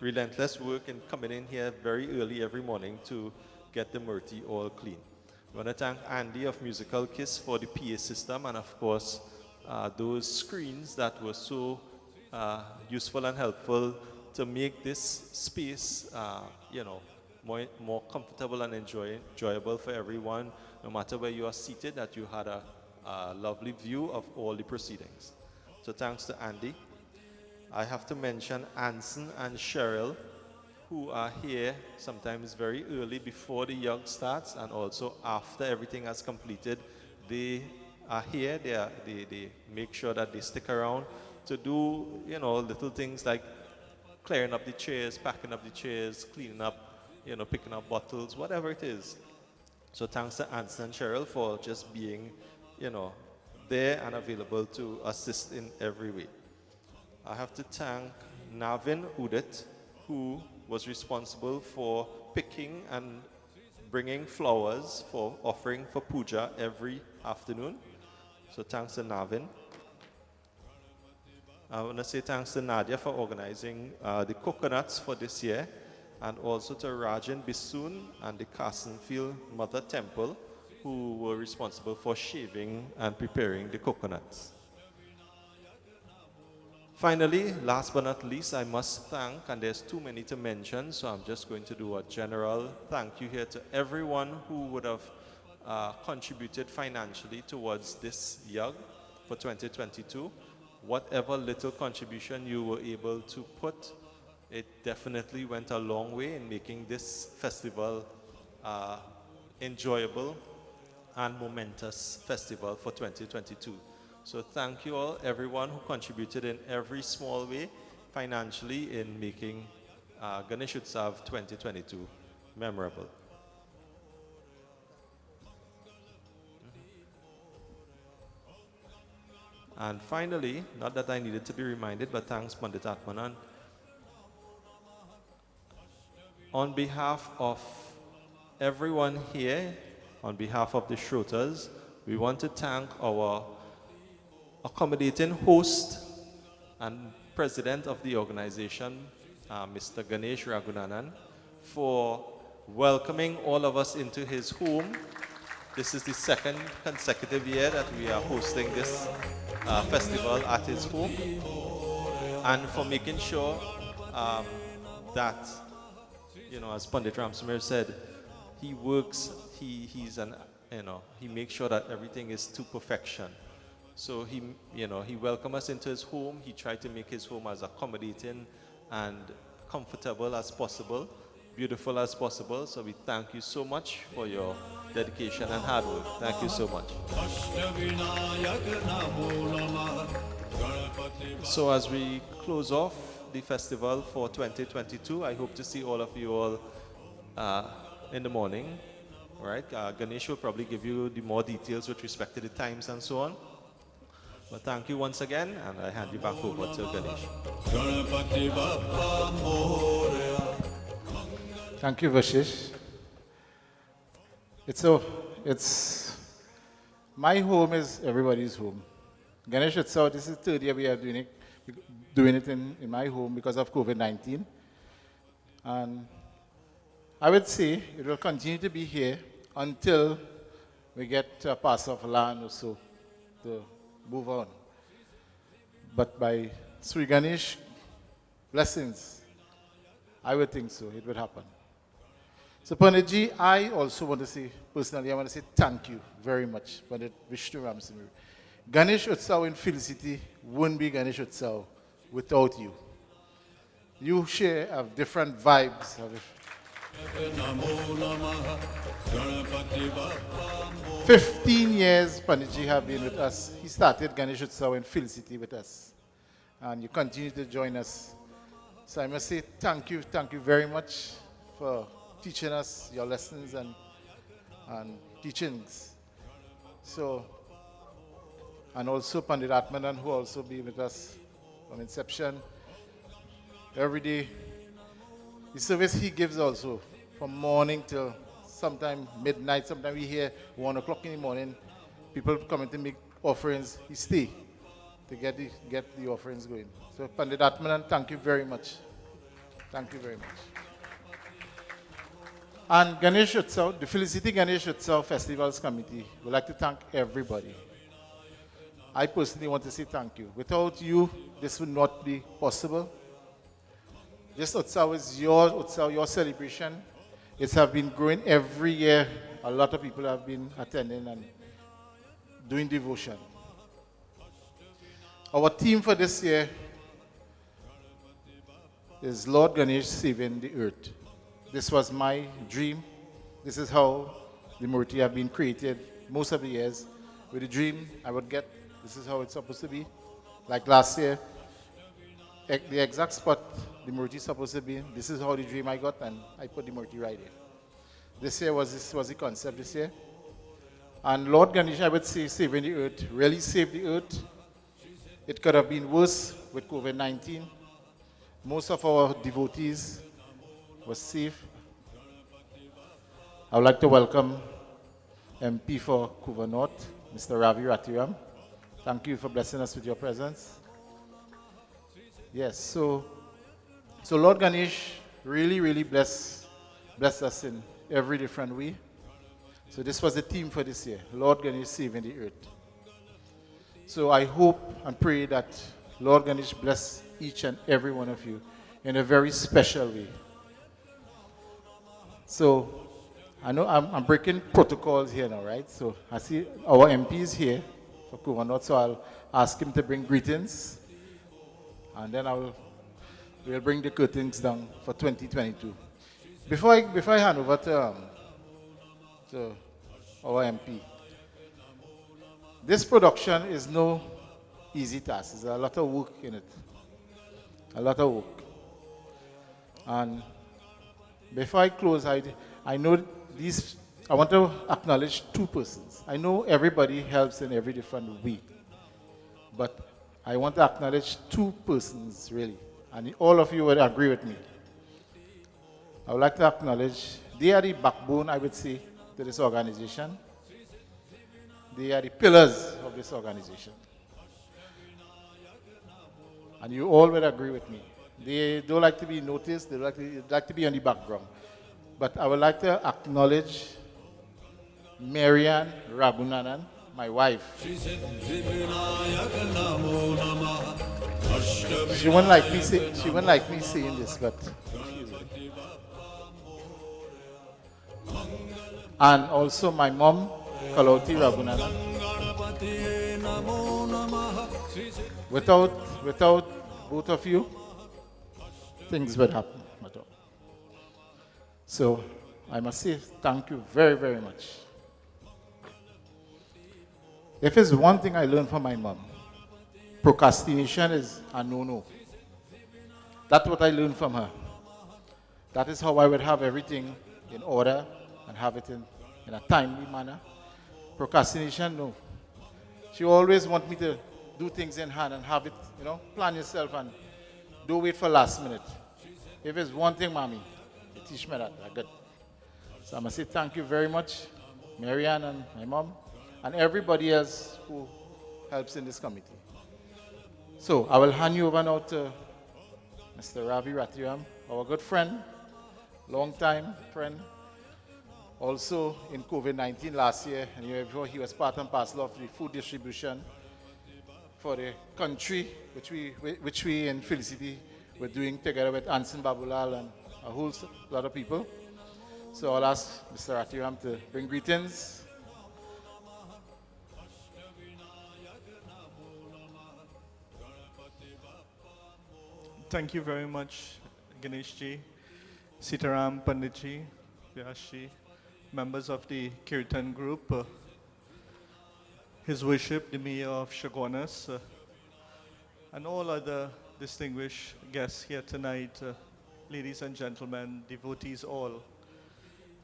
E: relentless work in coming in here very early every morning to get the murti all clean. I want to thank Andy of Musical Kiss for the PA system, and of course, those screens that were so useful and helpful to make this space, more comfortable and enjoyable for everyone, no matter where you are seated, that you had a lovely view of all the proceedings. So thanks to Andy. I have to mention Anson and Cheryl, who are here sometimes very early before the yug starts and also after everything has completed. They are here, they make sure that they stick around to do, little things like clearing up the chairs, packing up the chairs, cleaning up, picking up bottles, whatever it is. So thanks to Anson and Cheryl for just being, there and available to assist in every way. I have to thank Navin Udit, who was responsible for picking and bringing flowers for offering for puja every afternoon. So thanks to Navin. I want to say thanks to Nadia for organizing the coconuts for this year, and also to Rajan Bisoon and the Carsonfield Mother Temple, who were responsible for shaving and preparing the coconuts. Finally, last but not least, I must thank, and there's too many to mention, so I'm just going to do a general thank you here to everyone who would have contributed financially towards this yug for 2022. Whatever little contribution you were able to put, it definitely went a long way in making this festival enjoyable and momentous festival for 2022. So thank you all, everyone who contributed in every small way financially in making Ganesh Utsav 2022 memorable. And finally, not that I needed to be reminded, but thanks Pandit Atmanan. On behalf of everyone here, on behalf of the Shrotas, we want to thank our accommodating host and president of the organization, Mr. Ganesh Ragunanan, for welcoming all of us into his home. This is the second consecutive year that we are hosting this festival at his home, and for making sure that, as Pandit Ramsamir said, he works, he makes sure that everything is to perfection. So he welcomed us into his home. He tried to make his home as accommodating and comfortable as possible, beautiful as possible. So we thank you so much for your dedication and hard work. Thank you so much. So as we close off the festival for 2022, I hope to see all of you all in the morning. All right, Ganesh will probably give you the more details with respect to the times and so on. But thank you once again, and I hand you back over to Ganesh.
B: Thank you, Vashish. It's my home is everybody's home. Ganesh Utsav, this is the third year we are doing it in my home because of COVID-19. And I would say it will continue to be here until we get a parcel of land or so to move on. But by Sri Ganesh blessings, I would think so, it would happen. So Panditji, I also want to say, personally, I want to say thank you very much, Pandit Vishnu Ramsamir. Ganesh Utsav in Felicity wouldn't be Ganesh Utsav without you. You share different vibes. 15 years Panditji have been with us. He started Ganesh Utsav in Felicity with us. And you continue to join us. So I must say thank you very much for teaching us your lessons and teachings. So, and also Pandit Atmanan, who also be with us from inception. Every day, the service he gives also, from morning till sometime midnight, sometimes we hear 1 o'clock in the morning, people coming to make offerings, he stay to get the offerings going. So Pandit Atmanan, thank you very much. Thank you very much. And Ganesh Utsav, the Felicity Ganesh Utsav Festivals Committee, would like to thank everybody. I personally want to say thank you. Without you, this would not be possible. This Utsav is your Utsav, your celebration. It has been growing every year. A lot of people have been attending and doing devotion. Our theme for this year is Lord Ganesh saving the earth. This was my dream. This is how the Murti have been created most of the years. With the dream I would get, this is how it's supposed to be. Like last year, the exact spot the Murti is supposed to be, this is how the dream I got, and I put the Murti right here. This year was the concept this year. And Lord Ganesh, I would say, saving the earth, really saved the earth. It could have been worse with COVID-19. Most of our devotees were safe. I would like to welcome MP for Kuva North, Mr. Ravi Ratiram. Thank you for blessing us with your presence. Yes, so Lord Ganesh really blessed us in every different way. So this was the theme for this year, Lord Ganesh saving the earth. So I hope and pray that Lord Ganesh bless each and every one of you in a very special way. So I know I'm breaking protocols here now, right? So I see our MP is here for Kuva North, so I'll ask him to bring greetings, and then we'll bring the curtains down for 2022. Before I hand over to our MP, this production is no easy task. There's a lot of work in it. A lot of work. And before I close, I know these, I want to acknowledge two persons. I know everybody helps in every different way, but I want to acknowledge two persons really, and all of you would agree with me. I would like to acknowledge, they are the backbone, I would say, to this organization. They are the pillars of this organization. And you all would agree with me. They don't like to be noticed, they like to be on the background. But I would like to acknowledge Marianne Ragunanan, my wife.
D: Shri Siddhivinayak नमो नमः
B: She wouldn't like me saying this, but she will. And also my mom, Kaloti Ragunanan.
D: गणपतये नमो नमः
B: Without both of you, things would happen at all. So I must say thank you very, very much. If there's one thing I learned from my mom, procrastination is a no-no. That's what I learned from her. That is how I would have everything in order and have it in a timely manner. Procrastination, no. She always want me to do things in hand and have it, plan yourself and don't wait for last minute. If it's one thing, mommy, you teach me that. Good. So I must say thank you very much, Marianne and my mom, and everybody else who helps in this committee. So I will hand you over now to Mr. Ravi Ratiram, our good friend, long time friend. Also in COVID-19 last year, and year before, he was part and parcel of the food distribution for the country, which we in Felicity were doing together with Anson Babulal and a whole lot of people. So I'll ask Mr. Ratiram to bring greetings.
F: Thank you very much, Ganesh ji, Sitaram Panditji, Vyasji, members of the Kirtan group, His Worship, the Mayor of Chaguanas, and all other distinguished guests here tonight, ladies and gentlemen, devotees all.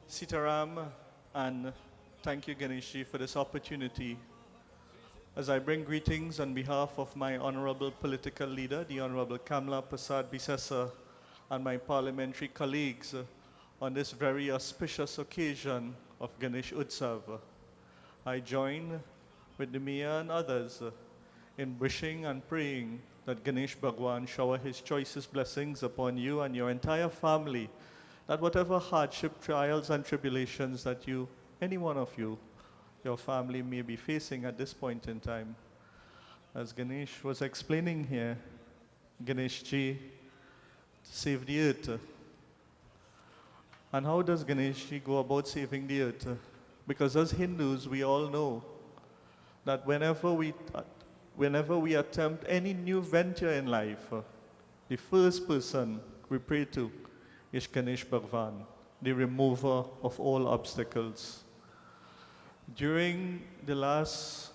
F: Sitaram, and thank you, Ganesh ji, for this opportunity. As I bring greetings on behalf of my honorable political leader, the Honorable Kamla Prasad Bisesa, and my parliamentary colleagues on this very auspicious occasion of Ganesh Utsav, I join with the Mayor and others in wishing and praying that Ganesh Bhagwan shower his choicest blessings upon you and your entire family, that whatever hardship, trials, and tribulations that you, any one of you, your family may be facing at this point in time. As Ganesh was explaining here, Ganesh ji saved the earth. And how does Ganesh ji go about saving the earth? Because as Hindus, we all know that whenever we attempt any new venture in life, the first person we pray to is Ganesh Bhagwan, the remover of all obstacles. During the last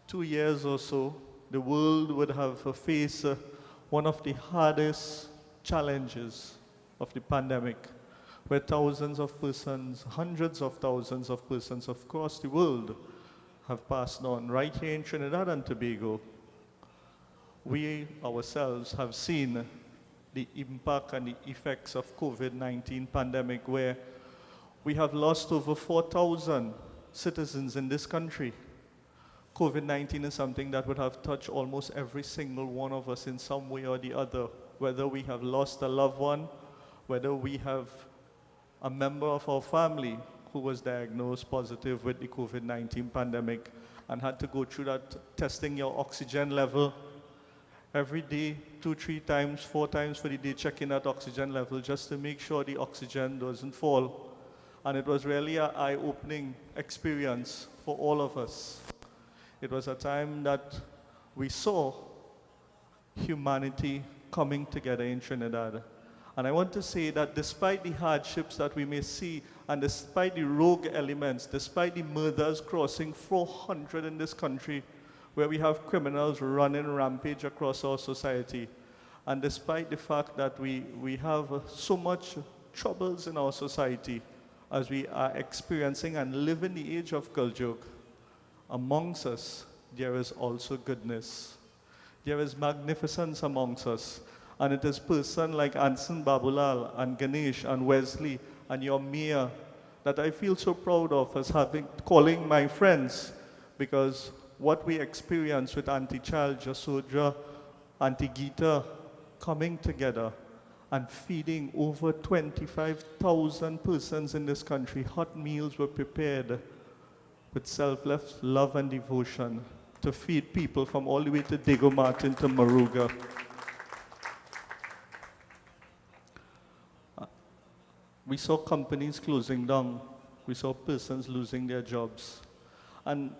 F: 2 years or so, the world would have faced one of the hardest challenges of the pandemic, where thousands of persons, hundreds of thousands of persons across the world have passed on. Right here in Trinidad and Tobago, we ourselves have seen the impact and the effects of COVID-19 pandemic, where we have lost over 4,000 citizens in this country. COVID-19 is something that would have touched almost every single one of us in some way or the other, whether we have lost a loved one, whether we have a member of our family who was diagnosed positive with the COVID-19 pandemic and had to go through that testing your oxygen level every day, 2, 3 times, 4 times for the day, checking that oxygen level just to make sure the oxygen doesn't fall. And it was really an eye-opening experience for all of us. It was a time that we saw humanity coming together in Trinidad. And I want to say that despite the hardships that we may see, and despite the rogue elements, despite the murders crossing 400 in this country, where we have criminals running rampage across our society, and despite the fact that we have so much troubles in our society, as we are experiencing and live in the age of Kaljug, amongst us, there is also goodness. There is magnificence amongst us. And it is persons like Anson Babulal and Ganesh and Wesley and your mayor that I feel so proud of as calling my friends, because what we experience with Auntie Chal, Jasodra, Auntie Geeta coming together and feeding over 25,000 persons in this country. Hot meals were prepared with selfless love and devotion to feed people from all the way to Diego Martin to Maruga. We saw companies closing down. We saw persons losing their jobs. And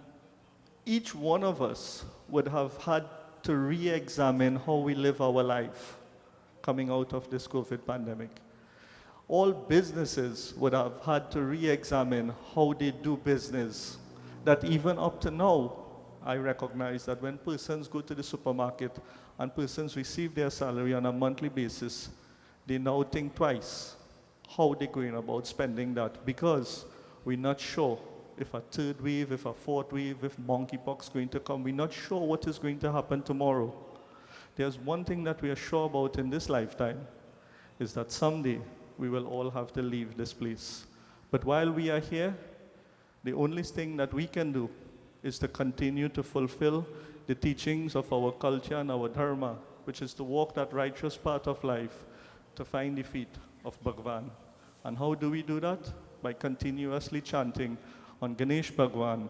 F: each one of us would have had to re-examine how we live our life coming out of this COVID pandemic. All businesses would have had to re-examine how they do business. That even up to now, I recognize that when persons go to the supermarket and persons receive their salary on a monthly basis, they now think twice how they're going about spending that, because we're not sure if a third wave, if a fourth wave, if monkeypox is going to come. We're not sure what is going to happen tomorrow. There's one thing that we are sure about in this lifetime, is that someday we will all have to leave this place. But while we are here, the only thing that we can do is to continue to fulfill the teachings of our culture and our dharma, which is to walk that righteous path of life, to find the feet of Bhagwan. And how do we do that? By continuously chanting on Ganesh Bhagwan.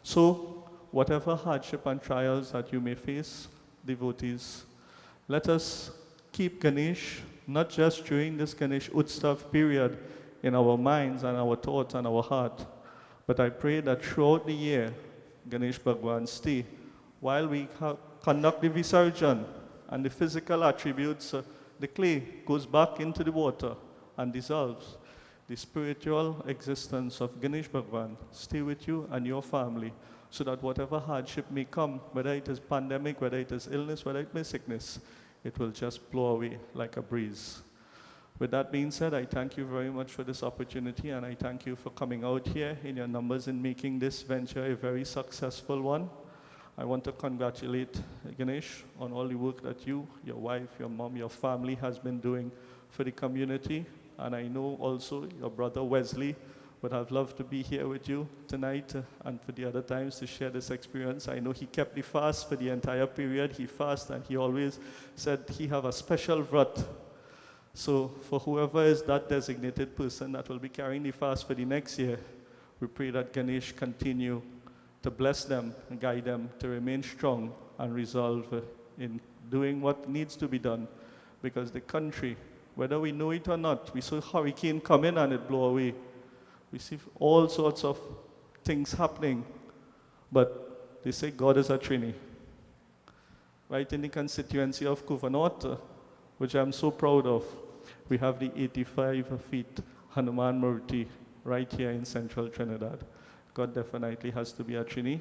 F: So, whatever hardship and trials that you may face, devotees, let us keep Ganesh, not just during this Ganesh Utsav period, in our minds and our thoughts and our heart, but I pray that throughout the year, Ganesh Bhagwan stay while we conduct the Visarjan and the physical attributes, the clay goes back into the water and dissolves. The spiritual existence of Ganesh Bhagwan stay with you and your family, so that whatever hardship may come, whether it is pandemic, whether it is illness, whether it may sickness, it will just blow away like a breeze. With that being said, I thank you very much for this opportunity, and I thank you for coming out here in your numbers and making this venture a very successful one. I want to congratulate Ganesh on all the work that you, your wife, your mom, your family has been doing for the community. And I know also your brother Wesley would have loved to be here with you tonight and for the other times to share this experience. I know he kept the fast for the entire period. He fasted, and he always said he have a special vrat. So for whoever is that designated person that will be carrying the fast for the next year, we pray that Ganesh continue to bless them and guide them to remain strong and resolve in doing what needs to be done, because the country, whether we know it or not, we saw hurricane come in and it blow away. We see all sorts of things happening, but they say God is a Trini. Right in the constituency of Kuvanot, which I'm so proud of, we have the 85 feet Hanuman Murti right here in central Trinidad. God definitely has to be a Trini,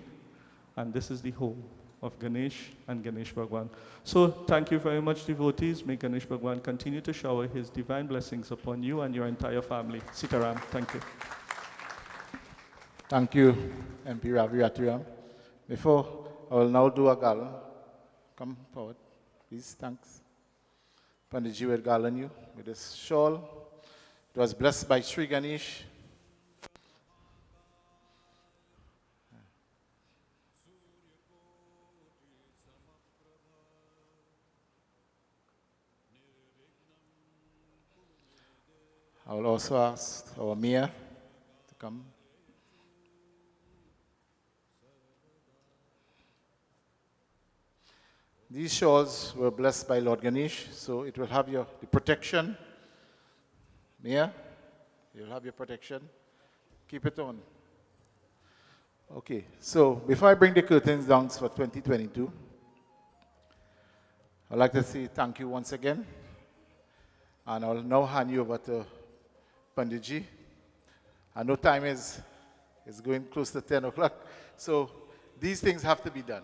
F: and this is the home of Ganesh and Ganesh Bhagwan. So thank you very much, devotees. May Ganesh Bhagwan continue to shower his divine blessings upon you and your entire family. Sitaram, thank you.
B: Thank you, MP Ravi Ratiram. Before, I will now do a garland. Come forward, please, thanks. Panditji will garland you with this shawl. It was blessed by Sri Ganesh. I will also ask our mayor to come. These shawls were blessed by Lord Ganesh, so it will have the protection. Mayor, you'll have your protection. Keep it on. Okay, so before I bring the curtains down for 2022, I'd like to say thank you once again. And I'll now hand you over to Panditji. I know time is going close to 10 o'clock, so these things have to be done.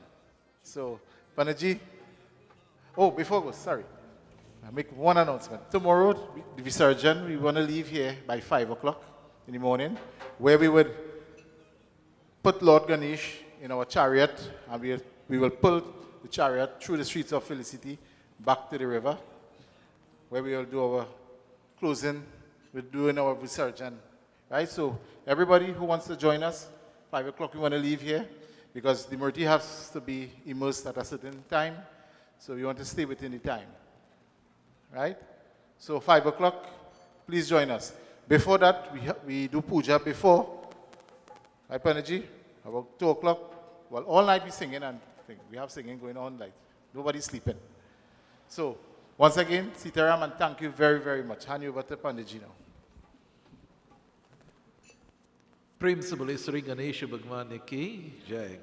B: So, Panditji, before I go, sorry, I'll make one announcement. Tomorrow, the Visarjan, we want to leave here by 5 o'clock in the morning, where we would put Lord Ganesh in our chariot, and we will pull the chariot through the streets of Felicity back to the river, where we will do our closing. We're doing our Visarjan, right? So everybody who wants to join us, 5 o'clock we want to leave here, because the Murti has to be immersed at a certain time, so we want to stay within the time, right? So 5 o'clock, please join us. Before that, we do puja before. Right, Panaji? About 2 o'clock. Well, all night we singing and we have singing going on like nobody's sleeping. So, once again, Sitaram, and thank you very, very much. Hand you over to Pandit now.
A: प्रेम से बोले श्री गणेश भगवान की जय.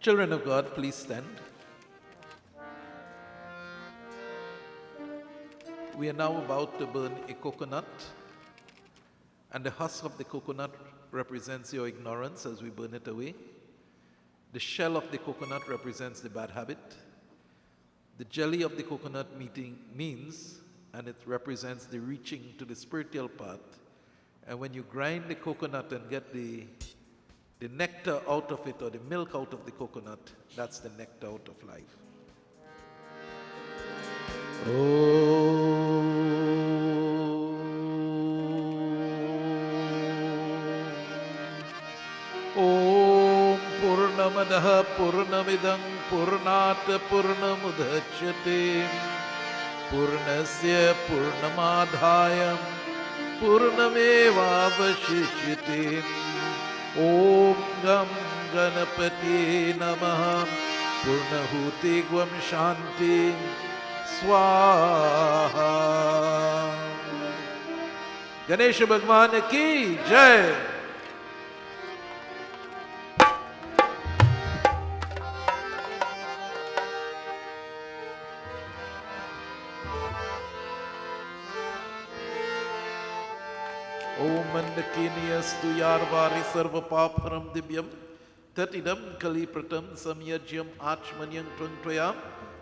A: Children of God, please stand. We are now about to burn a coconut, and the husk of the coconut represents your ignorance as we burn it away. The shell of the coconut represents the bad habit. The jelly of the coconut means, and it represents the reaching to the spiritual path. And when you grind the coconut and get the nectar out of it or the milk out of the coconut, that's the nectar out of life. Om Purnamadaha Purnamidam Purnat Purnamudachyate Purnasya Purnamadhayam Purnamevavashishyate Om Gam Ganapati Namaha Purnahuti Gwam Shanti Swaha. Ganesh Bhagwan ki Jai. Om Mandakiniyastu Yarvari Sarva Paparam Dibyam Tatidam Kalipratam Samyajyam Achmanyam Tvangtvayam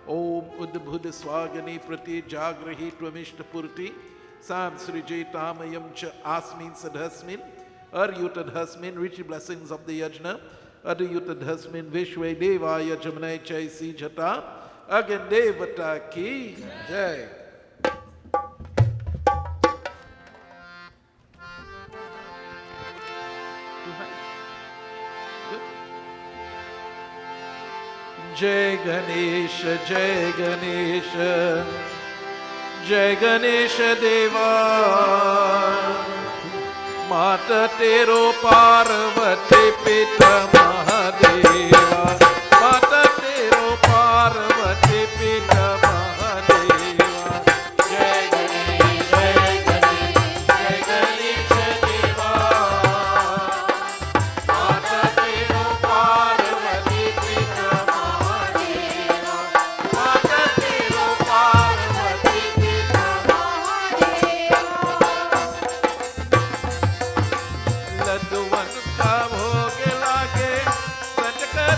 A: Om Uddhabhuda Swagani Prati Jagrahi Tvamishtapurti Sam Srijetamayam Cha Asmin Sadhasmin Aryutadhasmin Rich blessings of the Yagna Adayutadhasmin Vishwe Devaya Jamnai Chaisi Jata Agan Devata Ki Jai. Jai Ganesh, Jai Ganesh, Jai Ganesh Deva. Mata Tero Parvati Pita Mahadeva. Mata Tero Parvati Pita Mahadeva. Jai Ganesh, Jai Ganesh, Jai Ganesh Deva. Mata Tero Parvati Pita Mahadeva. Mata Tero Parvati Pita Mahadeva. लड्डूवन का भोग लागे सटकर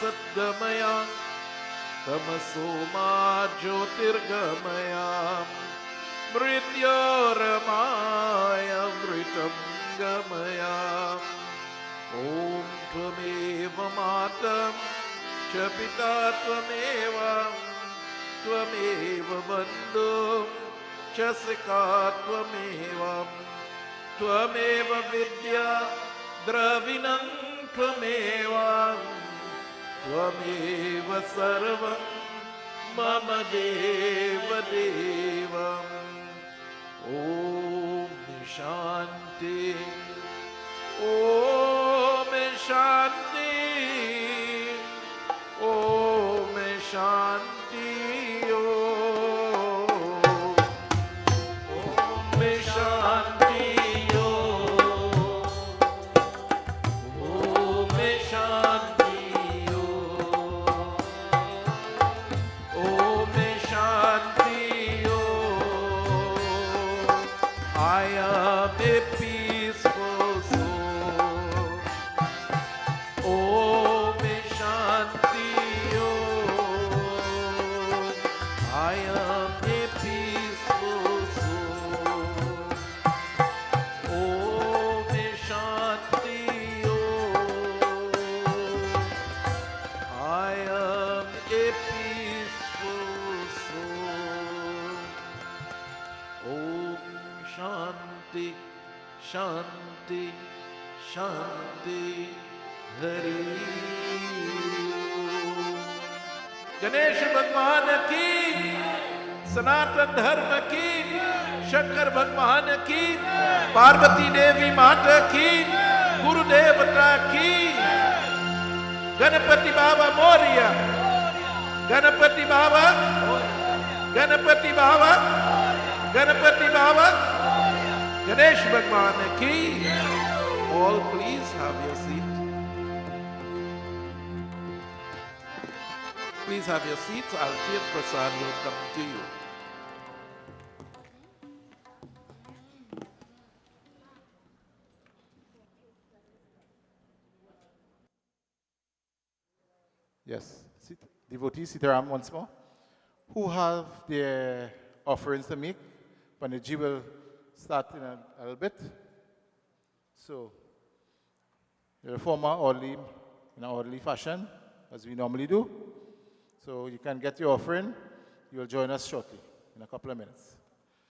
A: सद्गमया तमसो मा ज्योतिर्गमया मृत्योरमाय मृतं गमया ॐ त्वमेव मातं च पिता त्वमेव त्वमेव बन्धुं च सखा त्वमेव त्वमेव विद्या द्रविणं त्वमेव त्वमेव सर्वं मम देव देवम् ॐ शान्ति ॐ शान्ति ॐ शान्ति ॐ शान्ति शांति शांति हरि गणेश भगवान की सनातन धर्म की शंकर भगवान की पार्वती देवी माता की गुरु देवता की गणपति बाबा मोरिया गणपति बाबा गणपति बाबा गणपति बाबा Ganesh Bhagwan ki. All please have your seat. Please have your seats. Alti and Prasad will come to you.
B: Yes. Devotees, Sitaram once more. Who have their offerings to make? Panaji will start in a little bit. So, you'll form in an orderly fashion, as we normally do. So, you can get your offering. You'll join us shortly, in a couple of minutes.